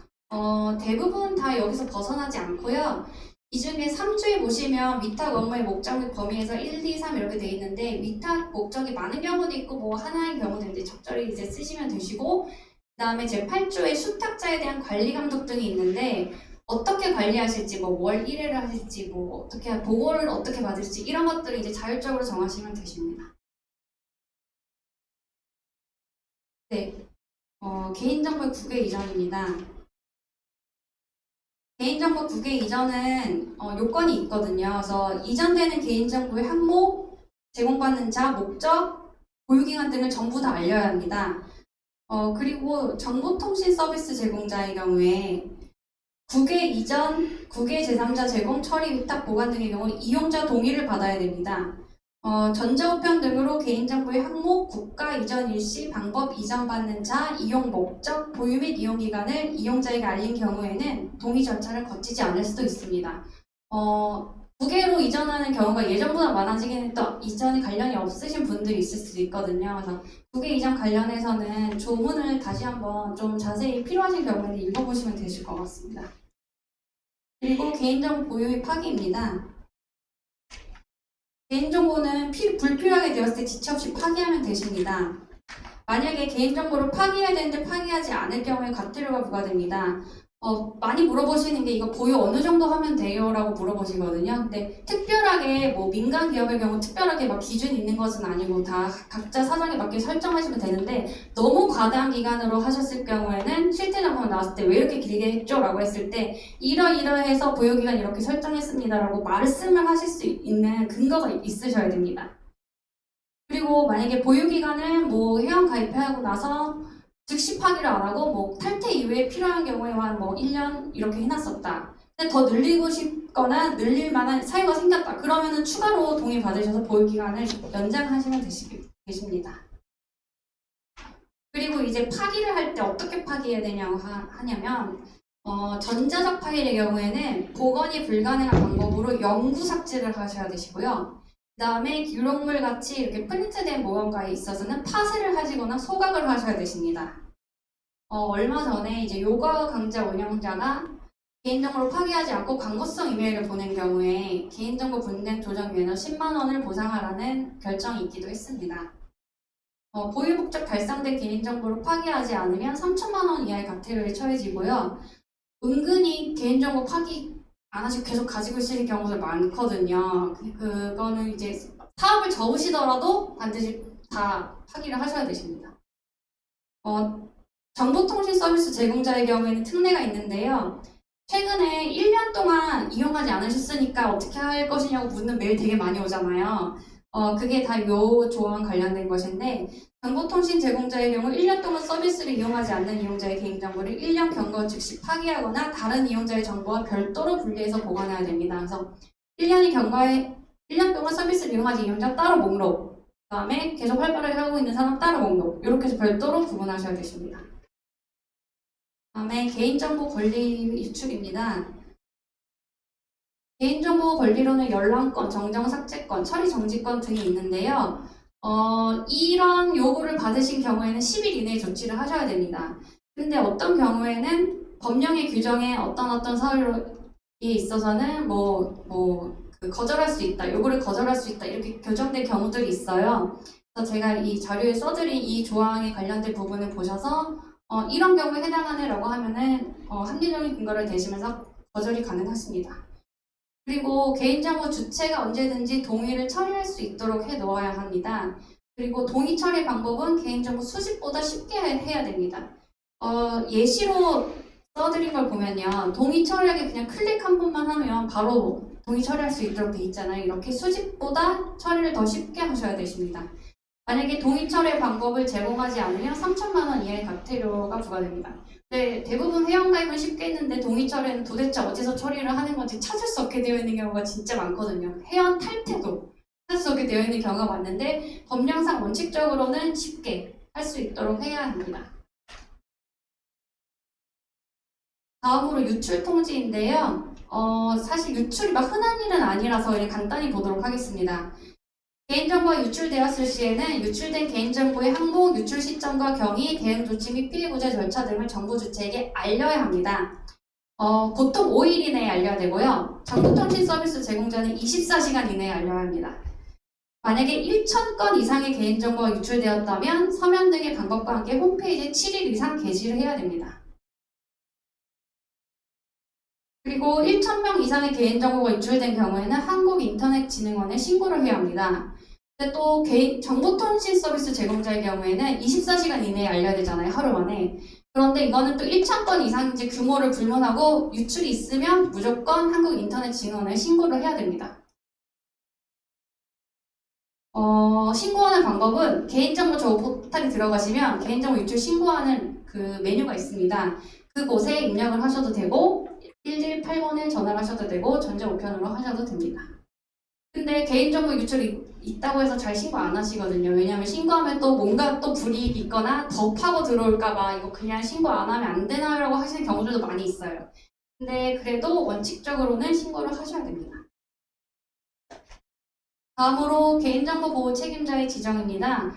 대부분 다 여기서 벗어나지 않고요. 이 중에 3주에 보시면 위탁 업무의 목적 및 범위에서 1, 2, 3 이렇게 되어 있는데 위탁 목적이 많은 경우도 있고 뭐 하나인 경우도 있는데 적절히 이제 쓰시면 되시고 그 다음에 제 8조에 수탁자에 대한 관리 감독 등이 있는데 어떻게 관리하실지 뭐 월 1회를 하실지 뭐 어떻게 보고를 어떻게 받을지 이런 것들을 이제 자율적으로 정하시면 되십니다. 네, 개인정보 국외 이전입니다. 개인정보 국외 이전은 요건이 있거든요. 그래서 이전되는 개인정보의 항목, 제공받는 자, 목적, 보유기간 등을 전부 다 알려야 합니다. 그리고 정보통신 서비스 제공자의 경우에 국외 이전, 국외 제3자 제공, 처리, 위탁, 보관 등의 경우 이용자 동의를 받아야 됩니다. 전자우편 등으로 개인정보의 항목, 국가 이전 일시, 방법 이전받는 자, 이용 목적, 보유 및 이용 기간을 이용자에게 알린 경우에는 동의 절차를 거치지 않을 수도 있습니다. 국외로 이전하는 경우가 예전보다 많아지긴 또 이전에 관련이 없으신 분들이 있을 수도 있거든요. 그래서 국외 이전 관련해서는 조문을 다시 한번 좀 자세히 필요하신 경우에는 읽어보시면 되실 것 같습니다. 그리고 개인정보 보유 및 파기입니다. 개인정보는 불필요하게 되었을 때 지체 없이 파기하면 되십니다. 만약에 개인정보를 파기해야 되는데 파기하지 않을 경우에 과태료가 부과됩니다. 많이 물어보시는 게 이거 보유 어느 정도 하면 돼요? 라고 물어보시거든요. 근데 특별하게 뭐 민간 기업의 경우 특별하게 막 기준이 있는 것은 아니고 다 각자 사정에 맞게 설정하시면 되는데 너무 과다한 기간으로 하셨을 경우에는 실태점검 나왔을 때 왜 이렇게 길게 했죠? 라고 했을 때 이러이러해서 보유기간 이렇게 설정했습니다. 라고 말씀을 하실 수 있는 근거가 있으셔야 됩니다. 그리고 만약에 보유기간을 뭐 회원 가입하고 나서 즉시 파기를 안 하고 뭐 탈퇴 이후에 필요한 경우에만 뭐 1년 이렇게 해놨었다. 근데 더 늘리고 싶거나 늘릴 만한 사유가 생겼다. 그러면은 추가로 동의 받으셔서 보유기간을 연장하시면 되십니다. 그리고 이제 파기를 할 때 어떻게 파기해야 되냐고 하냐면 전자적 파기의 경우에는 복원이 불가능한 방법으로 영구 삭제를 하셔야 되시고요. 그 다음에 기록물 같이 이렇게 프린트된 무언가에 있어서는 파쇄를 하시거나 소각을 하셔야 되십니다. 얼마 전에 이제 요가 강좌 운영자가 개인정보를 파기하지 않고 광고성 이메일을 보낸 경우에 개인정보 분쟁 조정위원회 10만 원을 보상하라는 결정이 있기도 했습니다. 보유 목적 달성된 개인정보를 파기하지 않으면 3천만 원 이하의 과태료에 처해지고요. 은근히 개인정보 파기 안 하시고 계속 가지고 있을 경우도 많거든요. 그거는 이제 사업을 접으시더라도 반드시 다 파기를 하셔야 되십니다. 정보통신 서비스 제공자의 경우에는 특례가 있는데요. 최근에 1년 동안 이용하지 않으셨으니까 어떻게 할 것이냐고 묻는 메일 되게 많이 오잖아요. 그게 다 요 조항 관련된 것인데 정보통신 제공자의 경우 1년 동안 서비스를 이용하지 않는 이용자의 개인정보를 1년 경과 즉시 파기하거나 다른 이용자의 정보와 별도로 분리해서 보관해야 됩니다. 그래서 1년 동안 서비스를 이용하지 이용자 따로 목록, 그 다음에 계속 활발하게 하고 있는 사람 따로 목록, 이렇게 해서 별도로 구분하셔야 되십니다. 다음에 개인정보 권리 유출입니다. 개인정보 권리로는 열람권, 정정 삭제권, 처리 정지권 등이 있는데요. 이런 요구를 받으신 경우에는 10일 이내에 조치를 하셔야 됩니다. 근데 어떤 경우에는 법령의 규정에 어떤 사유에 있어서는 거절할 수 있다, 요구를 거절할 수 있다 이렇게 규정된 경우들이 있어요. 그래서 제가 이 자료에 써드린 이 조항에 관련된 부분을 보셔서 이런 경우에 해당하네 라고 하면은 합리적인 근거를 대시면서 거절이 가능하십니다. 그리고 개인정보 주체가 언제든지 동의를 처리할 수 있도록 해 놓아야 합니다. 그리고 동의 처리 방법은 개인정보 수집보다 쉽게 해야 됩니다. 예시로 써드린 걸 보면요. 동의 처리하기 그냥 클릭 한 번만 하면 바로 동의 처리할 수 있도록 돼 있잖아요. 이렇게 수집보다 처리를 더 쉽게 하셔야 되십니다. 만약에 동의 처리 방법을 제공하지 않으면 3천만 원 이하의 과태료가 부과됩니다. 네, 대부분 회원가입은 쉽게 했는데 동의 처리는 도대체 어디서 처리를 하는 건지 찾을 수 없게 되어 있는 경우가 진짜 많거든요. 회원 탈퇴도 찾을 수 없게 되어 있는 경우가 많은데 법령상 원칙적으로는 쉽게 할 수 있도록 해야 합니다. 다음으로 유출 통지인데요. 사실 유출이 막 흔한 일은 아니라서 그냥 간단히 보도록 하겠습니다. 개인정보가 유출되었을 시에는 유출된 개인정보의 항목, 유출 시점과 경위, 대응 조치 및 피해 구제 절차 등을 정보 주체에게 알려야 합니다. 보통 5일 이내에 알려야 되고요. 정보통신 서비스 제공자는 24시간 이내에 알려야 합니다. 만약에 1,000건 이상의 개인정보가 유출되었다면 서면 등의 방법과 함께 홈페이지에 7일 이상 게시를 해야 됩니다. 그리고 1,000명 이상의 개인정보가 유출된 경우에는 한국인터넷진흥원에 신고를 해야 합니다. 근데 또 정보통신 서비스 제공자의 경우에는 24시간 이내에 알려야 되잖아요. 하루 만에. 그런데 이거는 또 1,000건 이상인지 규모를 불문하고 유출이 있으면 무조건 한국인터넷진흥원에 신고를 해야 됩니다. 신고하는 방법은 개인정보 정보 포탈에 들어가시면 개인정보 유출 신고하는 그 메뉴가 있습니다. 그곳에 입력을 하셔도 되고 118번에 전화를 하셔도 되고 전자우편으로 하셔도 됩니다. 근데 개인정보 유출이 있다고 해서 잘 신고 안 하시거든요. 왜냐하면 신고하면 또 뭔가 또 불이익이 있거나 더 파고 들어올까봐 이거 그냥 신고 안 하면 안 되나라고 하시는 경우들도 많이 있어요. 근데 그래도 원칙적으로는 신고를 하셔야 됩니다. 다음으로 개인정보 보호 책임자의 지정입니다.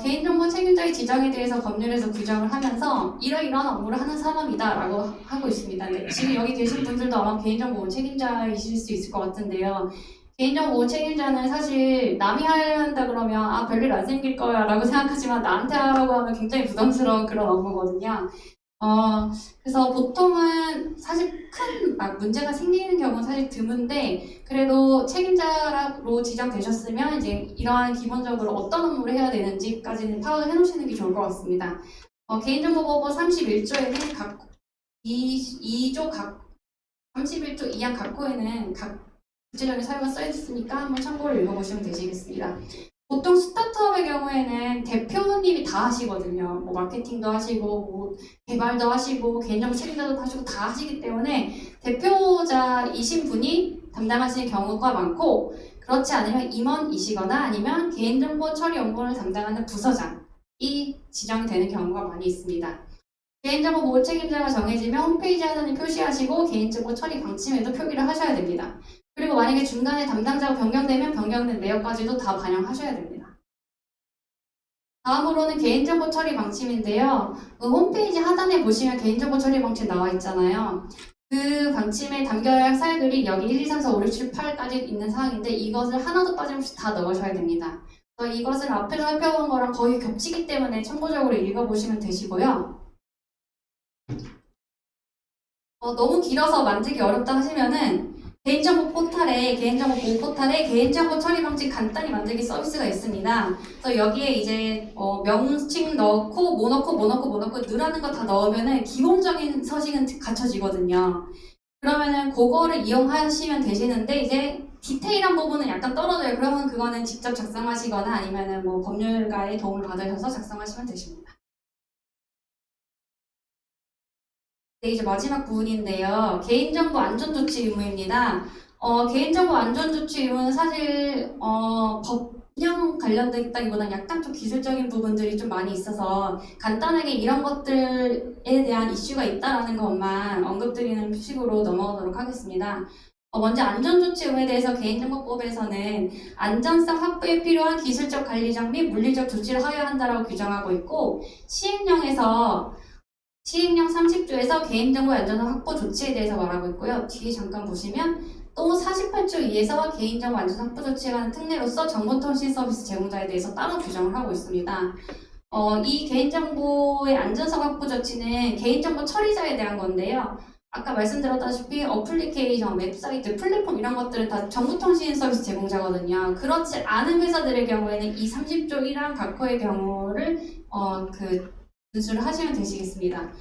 개인정보 책임자의 지정에 대해서 법률에서 규정을 하면서 이러이러한 업무를 하는 사람이다라고 하고 있습니다. 네, 지금 여기 계신 분들도 아마 개인정보 보호 책임자이실 수 있을 것 같은데요. 개인정보 보호 책임자는 사실 남이 하려 한다 그러면 아 별일 안 생길 거야 라고 생각하지만 나한테 하라고 하면 굉장히 부담스러운 그런 업무거든요. 그래서 보통은 사실 큰 문제가 생기는 경우는 사실 드문데 그래도 책임자로 지정되셨으면 이제 이러한 기본적으로 어떤 업무를 해야 되는지까지는 파악을 해놓으시는 게 좋을 것 같습니다. 개인정보보호 31조에는 각 2조 각 31조 2항 각 호에는 각 구체적인 사유가 써있으니까 한번 참고를 읽어보시면 되시겠습니다. 보통 스타트업의 경우에는 대표님이 다 하시거든요. 뭐 마케팅도 하시고, 뭐 개발도 하시고, 개인정보 책임자도 하시고 다 하시기 때문에 대표자이신 분이 담당하시는 경우가 많고, 그렇지 않으면 임원이시거나 아니면 개인정보 처리 업무를 담당하는 부서장이 지정이 되는 경우가 많이 있습니다. 개인정보 보호 책임자가 정해지면 홈페이지 하단에 표시하시고 개인정보 처리 방침에도 표기를 하셔야 됩니다. 그리고 만약에 중간에 담당자가 변경되면 변경된 내역까지도 다 반영하셔야 됩니다. 다음으로는 개인정보 처리 방침인데요. 홈페이지 하단에 보시면 개인정보 처리 방침 나와 있잖아요. 그 방침에 담겨야 할 사유들이 여기 1, 2, 3, 4, 5, 6, 7, 8까지 있는 사항인데 이것을 하나도 빠짐없이 다 넣으셔야 됩니다. 이것을 앞에서 살펴본 거랑 거의 겹치기 때문에 참고적으로 읽어보시면 되시고요. 너무 길어서 만들기 어렵다 하시면은 개인정보 포탈에 개인정보 보호 포탈에 개인정보 처리 방식 간단히 만들기 서비스가 있습니다. 그래서 여기에 이제 명칭 넣고 뭐 넣고 넣으라는 거 다 넣으면은 기본적인 서식은 갖춰지거든요. 그러면은 그거를 이용하시면 되시는데 이제 디테일한 부분은 약간 떨어져요. 그러면 그거는 직접 작성하시거나 아니면은 뭐 법률가의 도움을 받으셔서 작성하시면 되십니다. 네, 이제 마지막 부분인데요. 개인정보 안전조치 의무입니다. 개인정보 안전조치 의무는 사실 법령 관련됐다기보다는 약간 좀 기술적인 부분들이 좀 많이 있어서 간단하게 이런 것들에 대한 이슈가 있다라는 것만 언급드리는 식으로 넘어가도록 하겠습니다. 먼저 안전조치 의무에 대해서 개인정보법에서는 안전성 확보에 필요한 기술적 관리적 및 물리적 조치를 하여야 한다라고 규정하고 있고 시행령 30조에서 개인정보 안전성 확보 조치에 대해서 말하고 있고요. 뒤에 잠깐 보시면 또 48조 2에서 개인정보 안전성 확보 조치에 관한 특례로서 정보통신 서비스 제공자에 대해서 따로 규정을 하고 있습니다. 이 개인정보의 안전성 확보 조치는 개인정보 처리자에 대한 건데요. 아까 말씀드렸다시피 어플리케이션, 웹사이트, 플랫폼 이런 것들은 다 정보통신 서비스 제공자거든요. 그렇지 않은 회사들의 경우에는 이 30조 1항 각호의 경우를 준수를 하시면 되시겠습니다.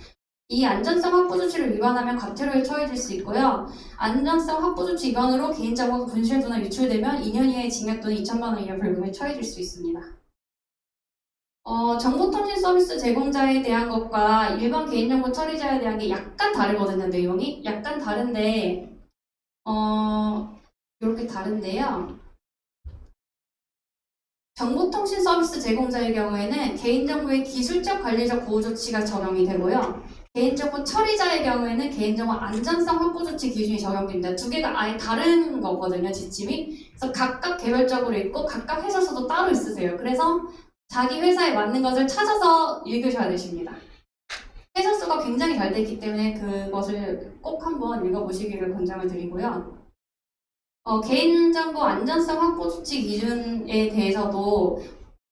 이 안전성 확보 조치를 위반하면 과태료에 처해질 수 있고요. 안전성 확보 조치 위반으로 개인정보가 분실되거나 유출되면 2년 이하의 징역 또는 2천만 원 이하 벌금에 처해질 수 있습니다. 정보통신 서비스 제공자에 대한 것과 일반 개인정보 처리자에 대한 게 약간 다르거든요, 내용이. 약간 다른데, 이렇게 다른데요. 정보통신 서비스 제공자의 경우에는 개인정보의 기술적 관리적 보호 조치가 적용이 되고요. 개인정보 처리자의 경우에는 개인정보 안전성 확보 조치 기준이 적용됩니다. 두 개가 아예 다른 거거든요, 지침이. 그래서 각각 개별적으로 있고 각각 해설서도 따로 있으세요. 그래서 자기 회사에 맞는 것을 찾아서 읽으셔야 되십니다. 해설서가 굉장히 잘 돼 있기 때문에 그것을 꼭 한번 읽어보시기를 권장을 드리고요. 개인정보 안전성 확보 조치 기준에 대해서도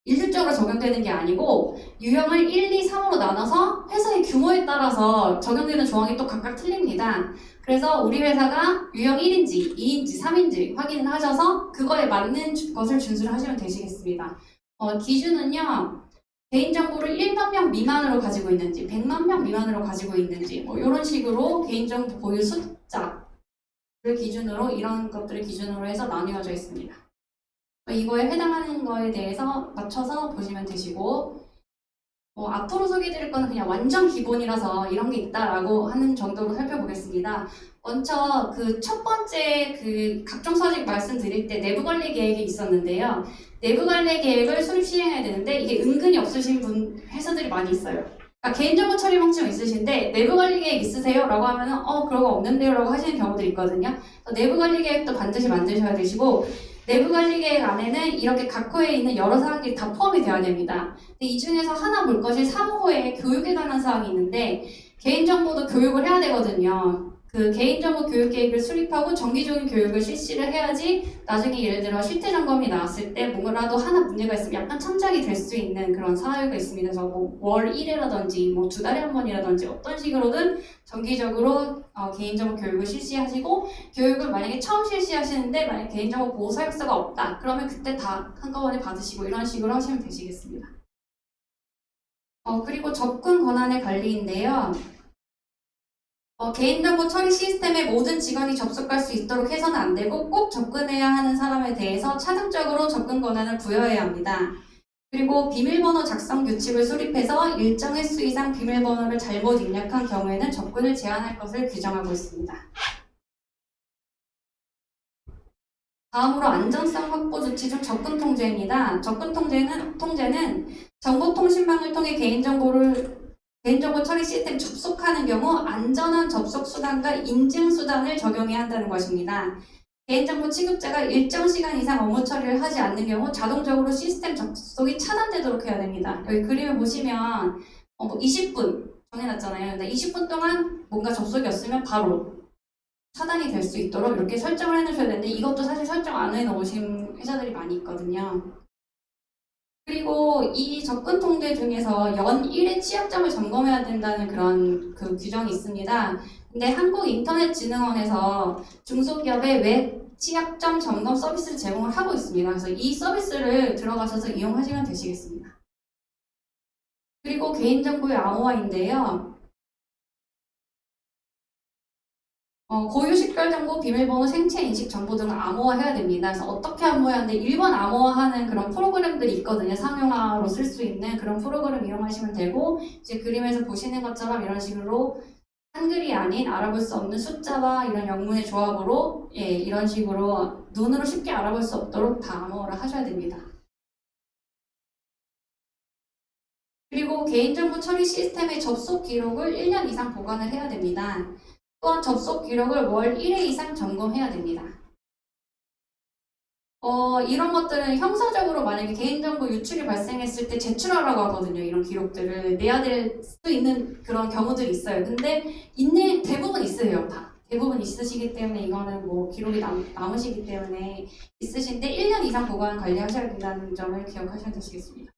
일률적으로 적용되는 게 아니고 유형을 1, 2, 3으로 나눠서 회사의 규모에 따라서 적용되는 조항이 또 각각 틀립니다. 그래서 우리 회사가 유형 1인지, 2인지, 3인지 확인을 하셔서 그거에 맞는 것을 준수를 하시면 되시겠습니다. 기준은요. 개인정보를 1만 명 미만으로 가지고 있는지, 100만 명 미만으로 가지고 있는지 뭐 이런 식으로 개인정보 보유 숫자 그 기준으로 이런 것들을 기준으로 해서 나뉘어져 있습니다. 이거에 해당하는 거에 대해서 맞춰서 보시면 되시고 앞으로 소개해드릴 거는 그냥 완전 기본이라서 이런 게 있다라고 하는 정도로 살펴보겠습니다. 먼저 그 첫 번째 그 각종 서식 말씀드릴 때 내부 관리 계획이 있었는데요. 내부 관리 계획을 수립 시행해야 되는데 이게 은근히 없으신 분 회사들이 많이 있어요. 그러니까 개인정보 처리 방침 있으신데 내부 관리 계획 있으세요? 라고 하면은 그런 거 없는데요? 라고 하시는 경우들이 있거든요. 내부 관리 계획도 반드시 만드셔야 되시고 내부 관리 계획 안에는 이렇게 각 호에 있는 여러 사항들이 다 포함이 되어야 됩니다. 근데 이 중에서 하나 볼 것이 3호에 교육에 관한 사항이 있는데 개인정보도 교육을 해야 되거든요. 그 개인정보 교육 계획을 수립하고 정기적인 교육을 실시를 해야지 나중에 예를 들어 실태 점검이 나왔을 때 뭐라도 하나 문제가 있으면 약간 참작이 될 수 있는 그런 사유가 있습니다. 그래서 월 1회라든지 두 달에 한 번이라든지 어떤 식으로든 정기적으로 개인정보 교육을 실시하시고 교육을 만약에 처음 실시하시는데 만약에 개인정보 보호 사역서가 없다 그러면 그때 다 한꺼번에 받으시고 이런 식으로 하시면 되시겠습니다. 그리고 접근 권한의 관리인데요. 개인정보 처리 시스템에 모든 직원이 접속할 수 있도록 해서는 안 되고 꼭 접근해야 하는 사람에 대해서 차등적으로 접근 권한을 부여해야 합니다. 그리고 비밀번호 작성 규칙을 수립해서 일정 횟수 이상 비밀번호를 잘못 입력한 경우에는 접근을 제한할 것을 규정하고 있습니다. 다음으로 안전성 확보 조치 중 접근 통제입니다. 접근 통제는 정보통신망을 통해 개인정보 처리 시스템 접속하는 경우 안전한 접속 수단과 인증 수단을 적용해야 한다는 것입니다. 개인정보 취급자가 일정 시간 이상 업무 처리를 하지 않는 경우 자동적으로 시스템 접속이 차단되도록 해야 됩니다. 여기 그림을 보시면 20분 정해놨잖아요. 근데 20분 동안 뭔가 접속이 없으면 바로 차단이 될 수 있도록 이렇게 설정을 해놓으셔야 되는데 이것도 사실 설정 안 해놓으신 회사들이 많이 있거든요. 그리고 이 접근 통제 중에서 연 1회 취약점을 점검해야 된다는 그런 그 규정이 있습니다. 근데 한국인터넷진흥원에서 중소기업의 웹 취약점 점검 서비스를 제공을 하고 있습니다. 그래서 이 서비스를 들어가셔서 이용하시면 되시겠습니다. 그리고 개인정보의 암호화인데요. 고유 식별정보, 비밀번호, 생체 인식 정보 등을 암호화해야 됩니다. 그래서 어떻게 암호화하는데 일반 암호화하는 그런 프로그램들이 있거든요. 상용화로 쓸 수 있는 그런 프로그램 이용하시면 되고 이제 그림에서 보시는 것처럼 이런 식으로 한글이 아닌 알아볼 수 없는 숫자와 이런 영문의 조합으로 이런 식으로 눈으로 쉽게 알아볼 수 없도록 다 암호화를 하셔야 됩니다. 그리고 개인정보 처리 시스템의 접속 기록을 1년 이상 보관을 해야 됩니다. 또한 접속 기록을 월 1회 이상 점검해야 됩니다. 이런 것들은 형사적으로 만약에 개인정보 유출이 발생했을 때 제출하라고 하거든요. 이런 기록들을 내야 될 수도 있는 그런 경우들이 있어요. 근데 대부분 있어요. 다. 대부분 있으시기 때문에 이거는 기록이 남으시기 때문에 있으신데 1년 이상 보관 관리하셔야 된다는 점을 기억하셔야 되시겠습니다.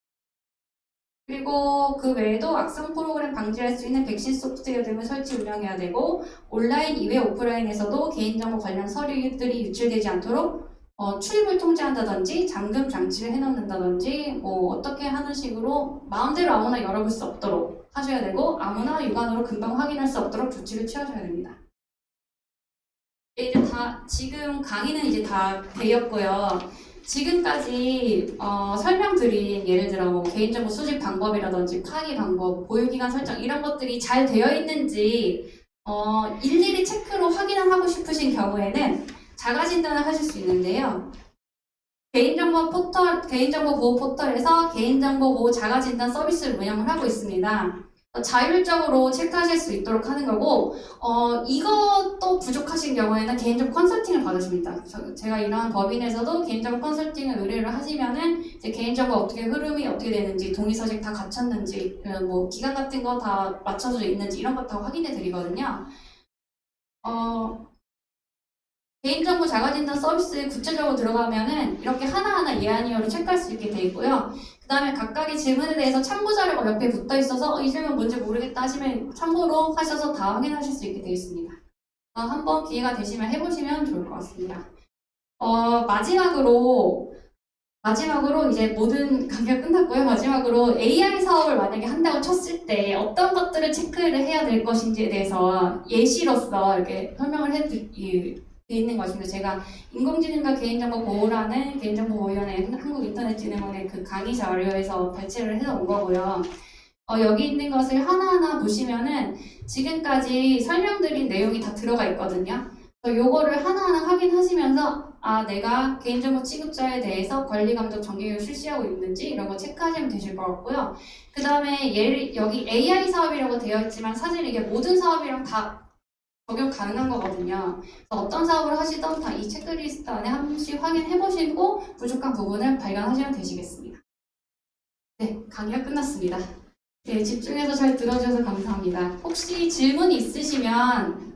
그리고 그 외에도 악성 프로그램 방지할 수 있는 백신 소프트웨어 등을 설치 운영해야 되고 온라인 이외 오프라인에서도 개인정보 관련 서류들이 유출되지 않도록 출입을 통제한다든지 잠금 장치를 해놓는다든지 어떻게 하는 식으로 마음대로 아무나 열어볼 수 없도록 하셔야 되고 아무나 육안으로 금방 확인할 수 없도록 조치를 취하셔야 됩니다. 지금 강의는 이제 다 되었고요. 지금까지 설명드린 예를 들어 개인정보 수집 방법이라든지 파기 방법, 보유기간 설정 이런 것들이 잘 되어 있는지 일일이 체크로 확인을 하고 싶으신 경우에는 자가진단을 하실 수 있는데요. 개인정보 보호 포털에서 개인정보 보호 자가진단 서비스를 운영을 하고 있습니다. 자율적으로 체크하실 수 있도록 하는 거고 이것도 부족하신 경우에는 개인정보 컨설팅을 받으십니다. 제가 이러한 법인에서도 개인정보 컨설팅을 의뢰를 하시면은 이제 개인정보 흐름이 어떻게 되는지 동의서식 다 갖췄는지 기간 같은 거 다 맞춰져 있는지 이런 것 다 확인해 드리거든요. 개인정보 자가진단 서비스에 구체적으로 들어가면은 이렇게 하나하나 예안이어로 체크할 수 있게 되어 있고요. 그 다음에 각각의 질문에 대해서 참고 자료가 옆에 붙어 있어서 이 질문 뭔지 모르겠다 하시면 참고로 하셔서 다 확인하실 수 있게 되어 있습니다. 한번 기회가 되시면 해보시면 좋을 것 같습니다. 마지막으로 이제 모든 강의가 끝났고요. 마지막으로 AI 사업을 만약에 한다고 쳤을 때 어떤 것들을 체크를 해야 될 것인지에 대해서 예시로서 이렇게 설명을 돼 있는 것입니다. 제가 인공지능과 개인정보 보호라는 개인정보보호위원회 한국인터넷진흥원의 그 강의 자료에서 발췌를 해서 온 거고요. 여기 있는 것을 하나하나 보시면은 지금까지 설명드린 내용이 다 들어가 있거든요. 그래서 요거를 하나하나 확인하시면서 내가 개인정보 취급자에 대해서 권리감독 정기교육을 실시하고 있는지 이런 거 체크하시면 되실 것 같고요. 그 다음에 여기 AI 사업이라고 되어 있지만 사실 이게 모든 사업이랑 다 적용 가능한 거거든요. 그래서 어떤 사업을 하시던 다 이 체크리스트 안에 한 번씩 확인해 보시고 부족한 부분을 발견하시면 되시겠습니다. 네, 강의가 끝났습니다. 네, 집중해서 잘 들어주셔서 감사합니다. 혹시 질문이 있으시면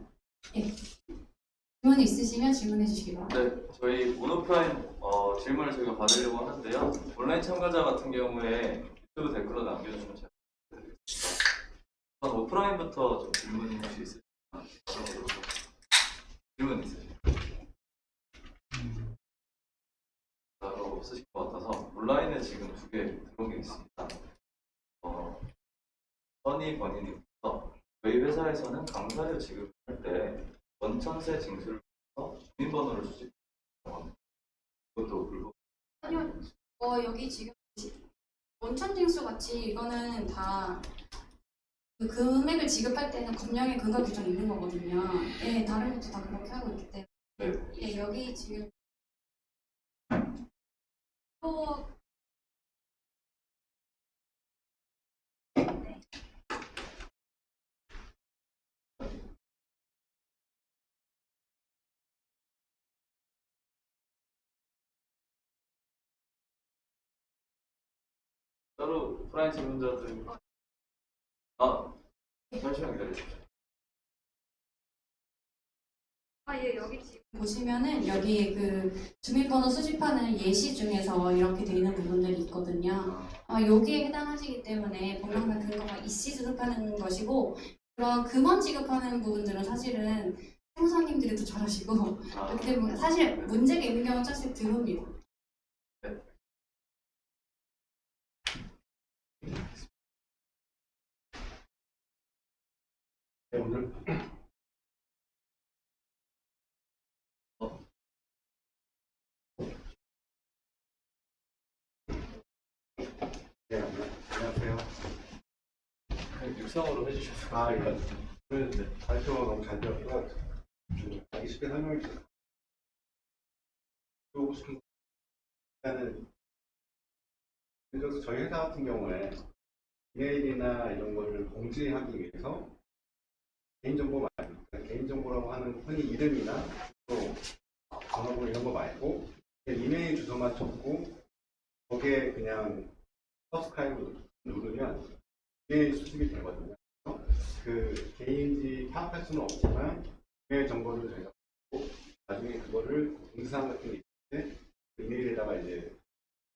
질문해 주시기 바랍니다. 네, 저희 온오프라인 질문을 저희가 받으려고 하는데요. 온라인 참가자 같은 경우에 유튜브 댓글로 남겨주시면 제가 드리겠습니다. 우선 오프라인부터 좀 질문이 혹시 있으시면 질문 있으시죠? 따로 없으실 것 같아서 온라인에 지금 2개 들어온 게 있습니다. 써니 버니님부터 저희 회사에서는 강사료 지급할 때 원천세 징수를 해서 주민번호를 수집합니다. 그것도 불법. 아니요, 여기 지금 원천징수 같이 이거는 다 그 금액을 지급할 때는 검령의 근거 규정이 있는 거거든요. 예, 다른 것도 다 그렇게 하고 있기 때문에. 네. 예, 여기 지금 또 따로 오프라인 질문자들 잠시만 기다려주세요. 예, 여기 지금 보시면은 여기 그 주민번호 수집하는 예시 중에서 이렇게 되어 있는 부분들이 있거든요. 여기에 해당하시기 때문에 법령상 근거가 이시 수집하는 것이고 그런 금원 지급하는 부분들은 사실은 세무사님들이 더 잘하시고 그렇기 때문에 사실 문제가 있는 경우는 사실 드뭅니다. 네, 오늘 네, 안녕하세요. 육성으로 해주셔서. 예. 오늘 발표가 너무 잘 되었고요. 좀 하기 쉽게 설명해 주세요. 보고 싶은 거 일단은 예를 들어서 저희 회사 같은 경우에 이메일이나 이런 거를 공지하기 위해서 개인정보 말고 그러니까 개인정보라고 하는 흔히 이름이나 또 전화번호 이런 거 말고 이메일 주소만 적고 거기에 그냥 서브스크라이브 누르면 이메일 수집이 되거든요. 그 개인인지 파악할 수는 없지만 이메일 정보를 저희가 받고 나중에 그거를 공지사항 같은 게 있는데 그 이메일에다가 이제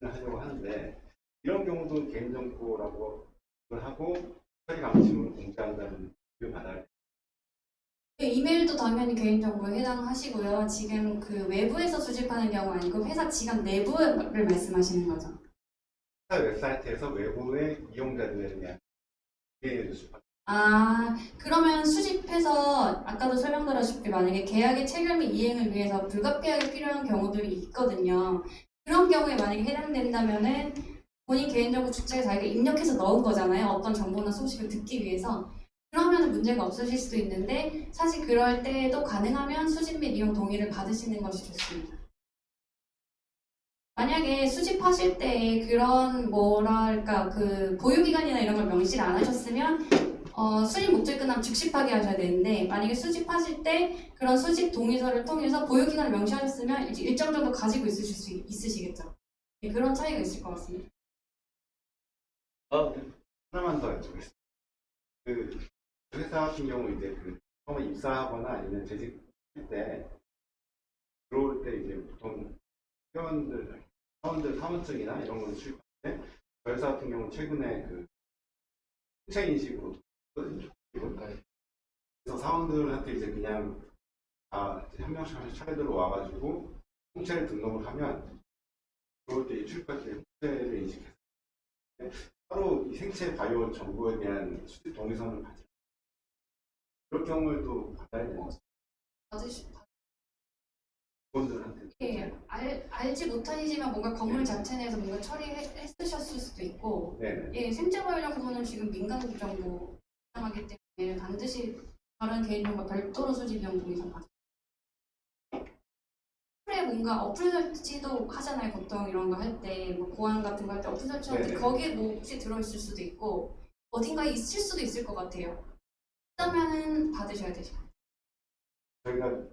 하려고 하는데 이런 경우도 개인정보라고 하고 처리 감침을 공지한다는 걸 받아야 돼요. 네, 이메일도 당연히 개인정보에 해당하시고요. 지금 그 외부에서 수집하는 경우 아니고 회사 지간 내부를 말씀하시는 거죠. 회사 웹사이트에서 외부의 이용자들에 대한 이메일을 수집하는 그러면 수집해서 아까도 설명드렸다시피 만약에 계약의 체결 및 이행을 위해서 불가피하게 필요한 경우들이 있거든요. 그런 경우에 만약에 해당된다면은 본인 개인정보 주체가 자기가 입력해서 넣은 거잖아요. 어떤 정보나 소식을 듣기 위해서. 그러면 문제가 없으실 수도 있는데 사실 그럴 때도 가능하면 수집 및 이용 동의를 받으시는 것이 좋습니다. 만약에 수집하실 때 그런 뭐랄까 그 보유기간이나 이런 걸 명시를 안 하셨으면 수집 목적이 끝나면 즉시 파기하셔야 되는데 만약에 수집하실 때 그런 수집 동의서를 통해서 보유기간을 명시하셨으면 이제 일정 정도 가지고 있으실 수 있으시겠죠. 네, 그런 차이가 있을 것 같습니다. 네. 하나만 더 여쭤보겠습니다. 그 회사 같은 경우 이제 그 처음에 입사하거나 아니면 재직할 때 들어올 때 이제 보통 사원들 사무증이나 이런 걸 수집하는데 저희 회사 같은 경우는 최근에 그 승차 인식으로 했거든요. 그래서 사원들한테 이제 그냥 이제 한 명씩 차례대로 와가지고 홍채를 등록을 하면 들어올 때 출입할 때 홍채를 인식해서 따로 이 생체 바이오 정보에 대한 수집 동의서는 받지 그럴 경우에도 받아야 되는 거죠. 직원들한테 예, 알지 못하시지만 뭔가 건물 자체 내에서 뭔가 처리했으셨을 수도 있고, 네네. 예, 생체 관련 부분은 지금 민간 정보 사용하기 때문에 반드시 다른 개인정보 별도로 수집 비용 동의서 받으세요. 어플에 뭔가 어플 설치도 하잖아요. 보통 이런 거 할 때, 뭐 고안 같은 거 할 때 어플 설치할 때 네네. 거기에 뭐 혹시 들어있을 수도 있고 어딘가에 있을 수도 있을 것 같아요. 그러면은 받으셔야 되죠. 저희가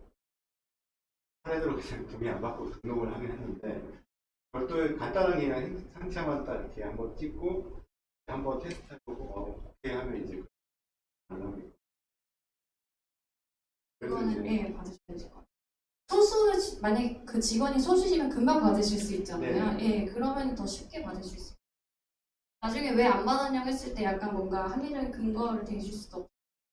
사례대로 그냥 동의 안 받고 등록을 하긴 했는데 별도의 간단하게 그냥 상체만 딱 이렇게 한번 찍고 한번 테스트해보고 오케이 하면 이제 그거는 그거는 예 받으셔야 될 것 같아요. 소수 만약에 그 직원이 소수시면 금방 받으실 수 있잖아요. 예, 그러면 더 쉽게 받으실 수 있어요. 나중에 왜 안 받았냐고 했을 때 약간 뭔가 합리적인 근거를 대실 수도 없고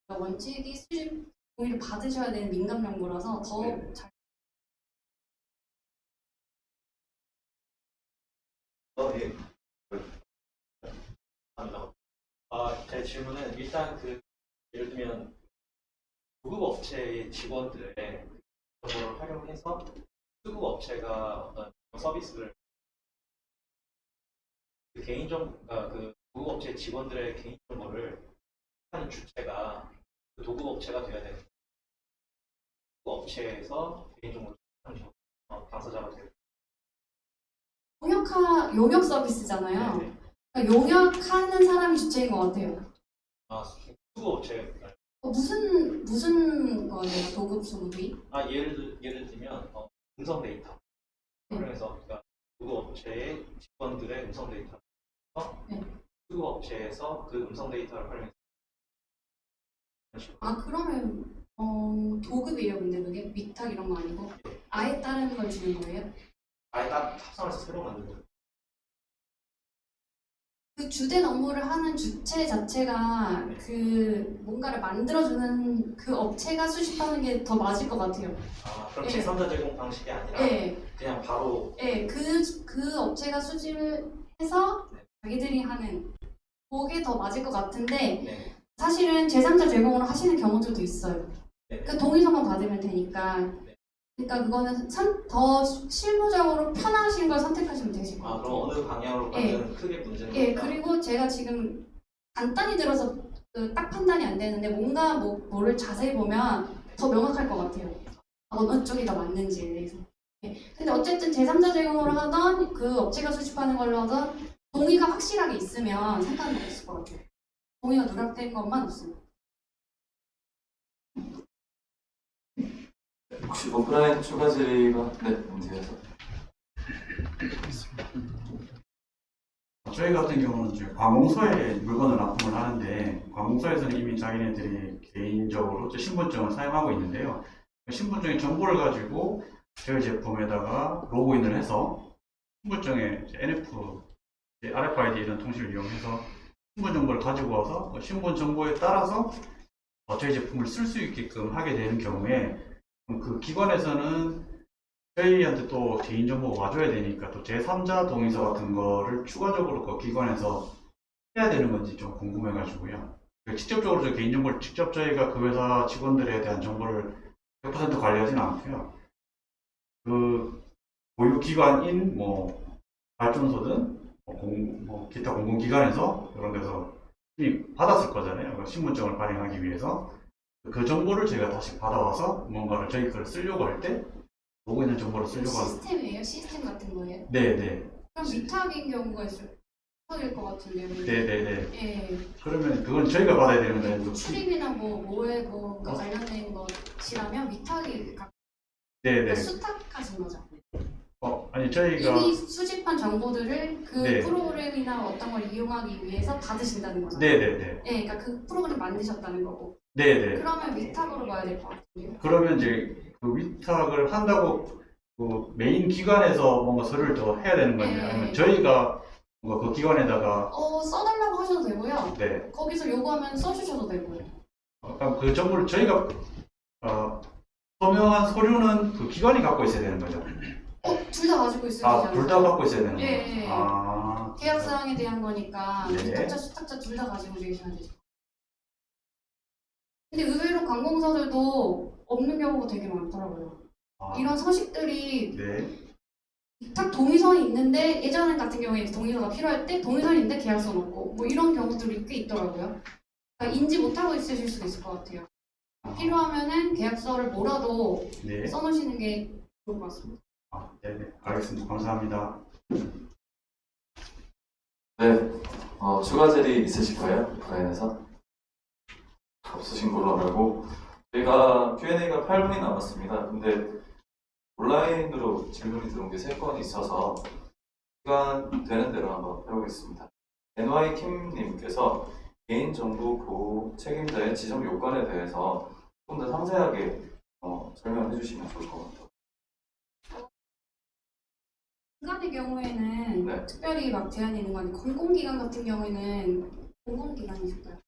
그러니까 원칙이 수집 동의를 받으셔야 되는 민감 정보라서 더 네. 잘. 예. 감사합니다. 제 질문은 일단 예를 들면 구급 업체의 직원들의 정보를 활용해서 수급 업체가 어떤 서비스를 그 구급 업체 직원들의 개인 정보를 하는 주체가 그 도급 업체가 돼야 되는 구급 업체에서 개인 정보를 하는 당사자가 되는. 용역 서비스잖아요. 네네. 그러니까 용역하는 사람이 주체인 것 같아요. 수급 업체. 무슨 거예요? 도급 수급이? 예를 들면 음성 데이터 활용해서 그러니까 수급 업체의 직원들의 음성 데이터를 네. 수급 업체에서 그 음성 데이터를 활용해서 그러면 도급이에요. 근데 그게 위탁 이런 거 아니고 아예 다른 걸 주는 거예요? 아예 딱 합성해서 새로 만든 거예요. 그 주된 업무를 하는 주체 자체가 그 뭔가를 만들어주는 그 업체가 수집하는 게 더 맞을 것 같아요. 그럼 예. 제3자 제공 방식이 아니라 예, 그냥 바로 예, 그 업체가 수집을 해서 자기들이 하는 그게 더 맞을 것 같은데 네. 사실은 제3자 제공으로 하시는 경우들도 있어요. 네. 그 동의서만 받으면 되니까. 그러니까 그거는 더 실무적으로 편하신 걸 선택하시면 되실 것 같아요. 그럼 어느 방향으로 가든 크게 문제는 예, 없다. 그리고 제가 지금 간단히 들어서 딱 판단이 안 되는데 뭔가 뭐를 자세히 보면 더 명확할 것 같아요. 어느 쪽이 더 맞는지에 대해서. 예. 근데 어쨌든 제3자 제공으로 하던 그 업체가 수집하는 걸로 하던 동의가 확실하게 있으면 상관은 없을 것 같아요. 동의가 누락된 것만 없으면. 혹시 오프라인 추가 질의가 문제여서 저희 같은 경우는 이제 관공서에 물건을 납품을 하는데 관공서에서는 이미 자기네들이 개인적으로 신분증을 사용하고 있는데요. 신분증의 정보를 가지고 저희 제품에다가 로그인을 해서 신분증에 NF, RFID 이런 통신을 이용해서 신분 정보를 가지고 와서 그 신분 정보에 따라서 저희 제품을 쓸 수 있게끔 하게 되는 경우에 그 기관에서는 저희한테 또 개인정보가 와줘야 되니까 또 제3자 동의서 같은 거를 추가적으로 그 기관에서 해야 되는 건지 좀 궁금해가지고요. 직접적으로 저 개인정보를 직접 저희가 그 회사 직원들에 대한 정보를 100% 관리하지는 않고요. 그 보유기관인 발전소든 기타 공공기관에서 이런 데서 이미 받았을 거잖아요. 그 신분증을 발행하기 위해서 그 정보를 저희가 다시 받아와서 뭔가를 저희 걸 쓰려고 할 때 보고 있는 정보를 쓰려고 하는. 시스템이에요? 시스템 같은 거예요? 네네. 그럼 위탁인 경우가 있을 것 같은데요. 네네네. 예. 그러면 그건 저희가 받아야 되는데. 출입이나 뭐에 관련된 것이라면 위탁이 네네. 수탁하신 거죠. 아니 저희가 이미 수집한 정보들을 그 네. 프로그램이나 어떤 걸 이용하기 위해서 받으신다는 거잖아요. 네네네. 예, 그러니까 그 프로그램 만드셨다는 거고. 네네. 그러면 위탁으로 봐야 될 것 같은데요. 그러면 이제 그 위탁을 한다고 그 메인 기관에서 뭔가 서류를 더 해야 되는 건지 아니면 저희가 뭔가 그 기관에다가 써달라고 하셔도 되고요. 네. 거기서 요구하면 써주셔도 되고요. 그럼 그 정보를 저희가 서명한 서류는 그 기관이 갖고 있어야 되는 거죠? 둘 다 가지고 있어야 되잖아요. 둘 다 갖고 있어야 되는 예, 거예요? 예. 계약 사항에 대한 거니까 네. 위탁자, 수탁자 둘 다 가지고 계셔야 되죠. 근데 의외로 관공서들도 없는 경우가 되게 많더라고요. 이런 서식들이 네. 딱 동의서는 있는데 예전 같은 경우에 동의서가 필요할 때 동의서는 있는데 계약서는 없고 뭐 이런 경우들이 꽤 있더라고요. 그러니까 인지 못하고 있으실 수도 있을 것 같아요. 필요하면은 계약서를 뭐라도 네. 써놓으시는 게 좋을 것 같습니다. 네네. 알겠습니다. 감사합니다. 네, 추가 질의 있으실까요? 오프라인에서? 없으신 걸로 알고 저희가 Q&A가 8분이 남았습니다. 근데 온라인으로 질문이 들어온 게 3건이 있어서 시간 되는 대로 한번 해보겠습니다. NY킴님께서 개인정보 보호 책임자의 지정 요건에 대해서 좀 더 상세하게 설명해 주시면 좋을 것 같아요. 민간의 경우에는 네. 특별히 막 제한이 있는 거 아니고 공공기관 같은 경우에는 공공기관이실까요?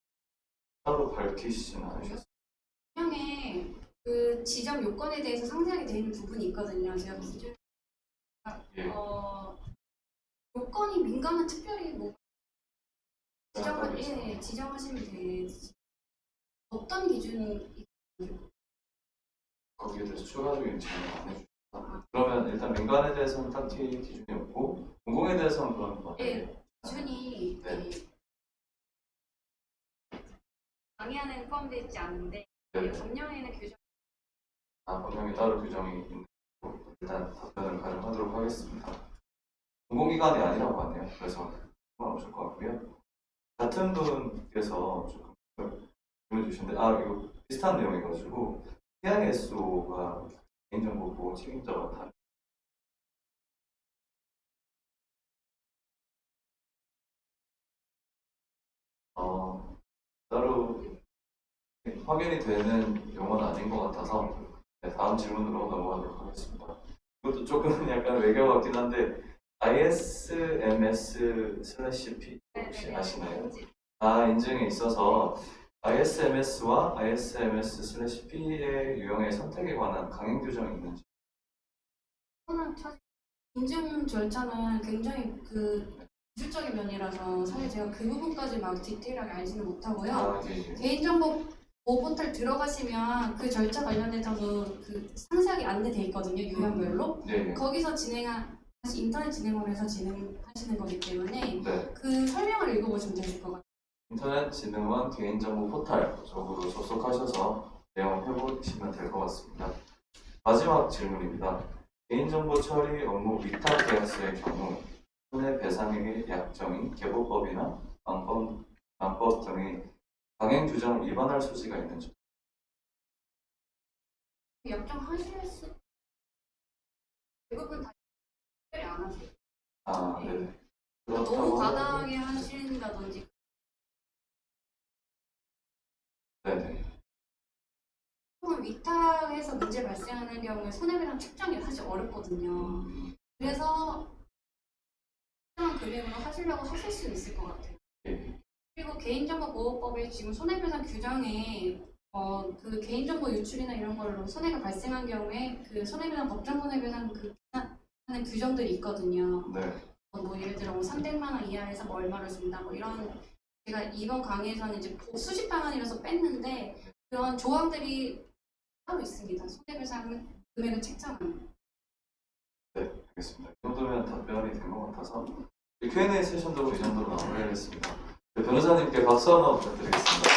따로 밝히시진 않으셨어요? 분명에 그 지정 요건에 대해서 상세하게 되어 있는 부분이 있거든요. 제가 기준 예. 요건이 민간은 특별히 뭐 따로 지정하시면 되지. 어떤 기준이 거기에 대해서 추가적인 질문 안 해주셨다. 그러면 일단 민간에 대해서는 딱히 기준이 없고 공공에 대해서는 그런 것 같아요. 기준이 네. 강의안에는 포함되어 있지 않은데 네. 법령에는 규정. 법령에 따로 규정이 있는 거 일단 답변을 가름하도록 하겠습니다. 공공기관이 아니라고 하네요. 그래서 상관없을 것 같고요. 같은 분께서 조금 질문 주셨는데 이거 비슷한 내용이가지고 CISO가 개인정보 보호 책임자와 다른 따로 확인이 되는 용어는 아닌 것 같아서 다음 질문으로 넘어가도록 하겠습니다. 이것도 조금 약간 외교 같긴 한데 ISMS/P 혹시 아시나요? 인증에 있어서 ISMS와 ISMS/P의 유형의 선택에 관한 강행 규정이 있는지. 인증 절차는 굉장히 기술적인 면이라서 사실 제가 그 부분까지 막 디테일하게 알지는 못하고요. 예. 개인정보 보호 포털 들어가시면 그 절차 관련해서도 상세하게 안내돼 있거든요. 유형별로. 네. 거기서 다시 인터넷 진흥원에서 진행하시는 거기 때문에 네. 그 설명을 읽어보시면 되실 것 같아요. 인터넷진흥원 개인정보 포털 쪽으로 접속하셔서 내용 해보시면 될 것 같습니다. 마지막 질문입니다. 개인정보 처리 업무 위탁 계약서의 경우 손해배상액의 약정인 개보법이나 망법 등의 강행 규정을 위반할 소지가 있는지. 약정하실 수 대부분 다 특별히 안 하세요. 네네. 너무 그렇다고 과다하게 하신다든지 네네. 위탁해서 문제 발생하는 경우에 손해배상 측정이 사실 어렵거든요. 그래서 특정한 금액으로 하시려고 하실 수 있을 것 같아요. 예. 그리고 개인정보보호법에 지금 손해배상 규정에 그 개인정보 유출이나 이런 걸로 손해가 발생한 경우에 그 손해배상 법정 손해배상 하는 규정들이 있거든요. 네. 뭐 예를 들어 300만 원 이하에서 뭐 얼마를 준다 뭐 이런 제가 이번 강의에서는 이제 수집 방안이라서 뺐는데 그런 조항들이 따로 있습니다. 손해배상 금액을 책정하는. 네, 알겠습니다. 이 정도면 답변이 된 것 같아서 Q&A 세션도 이 정도로 마무리하겠습니다. 변호사님께 박수 한번 부탁드리겠습니다.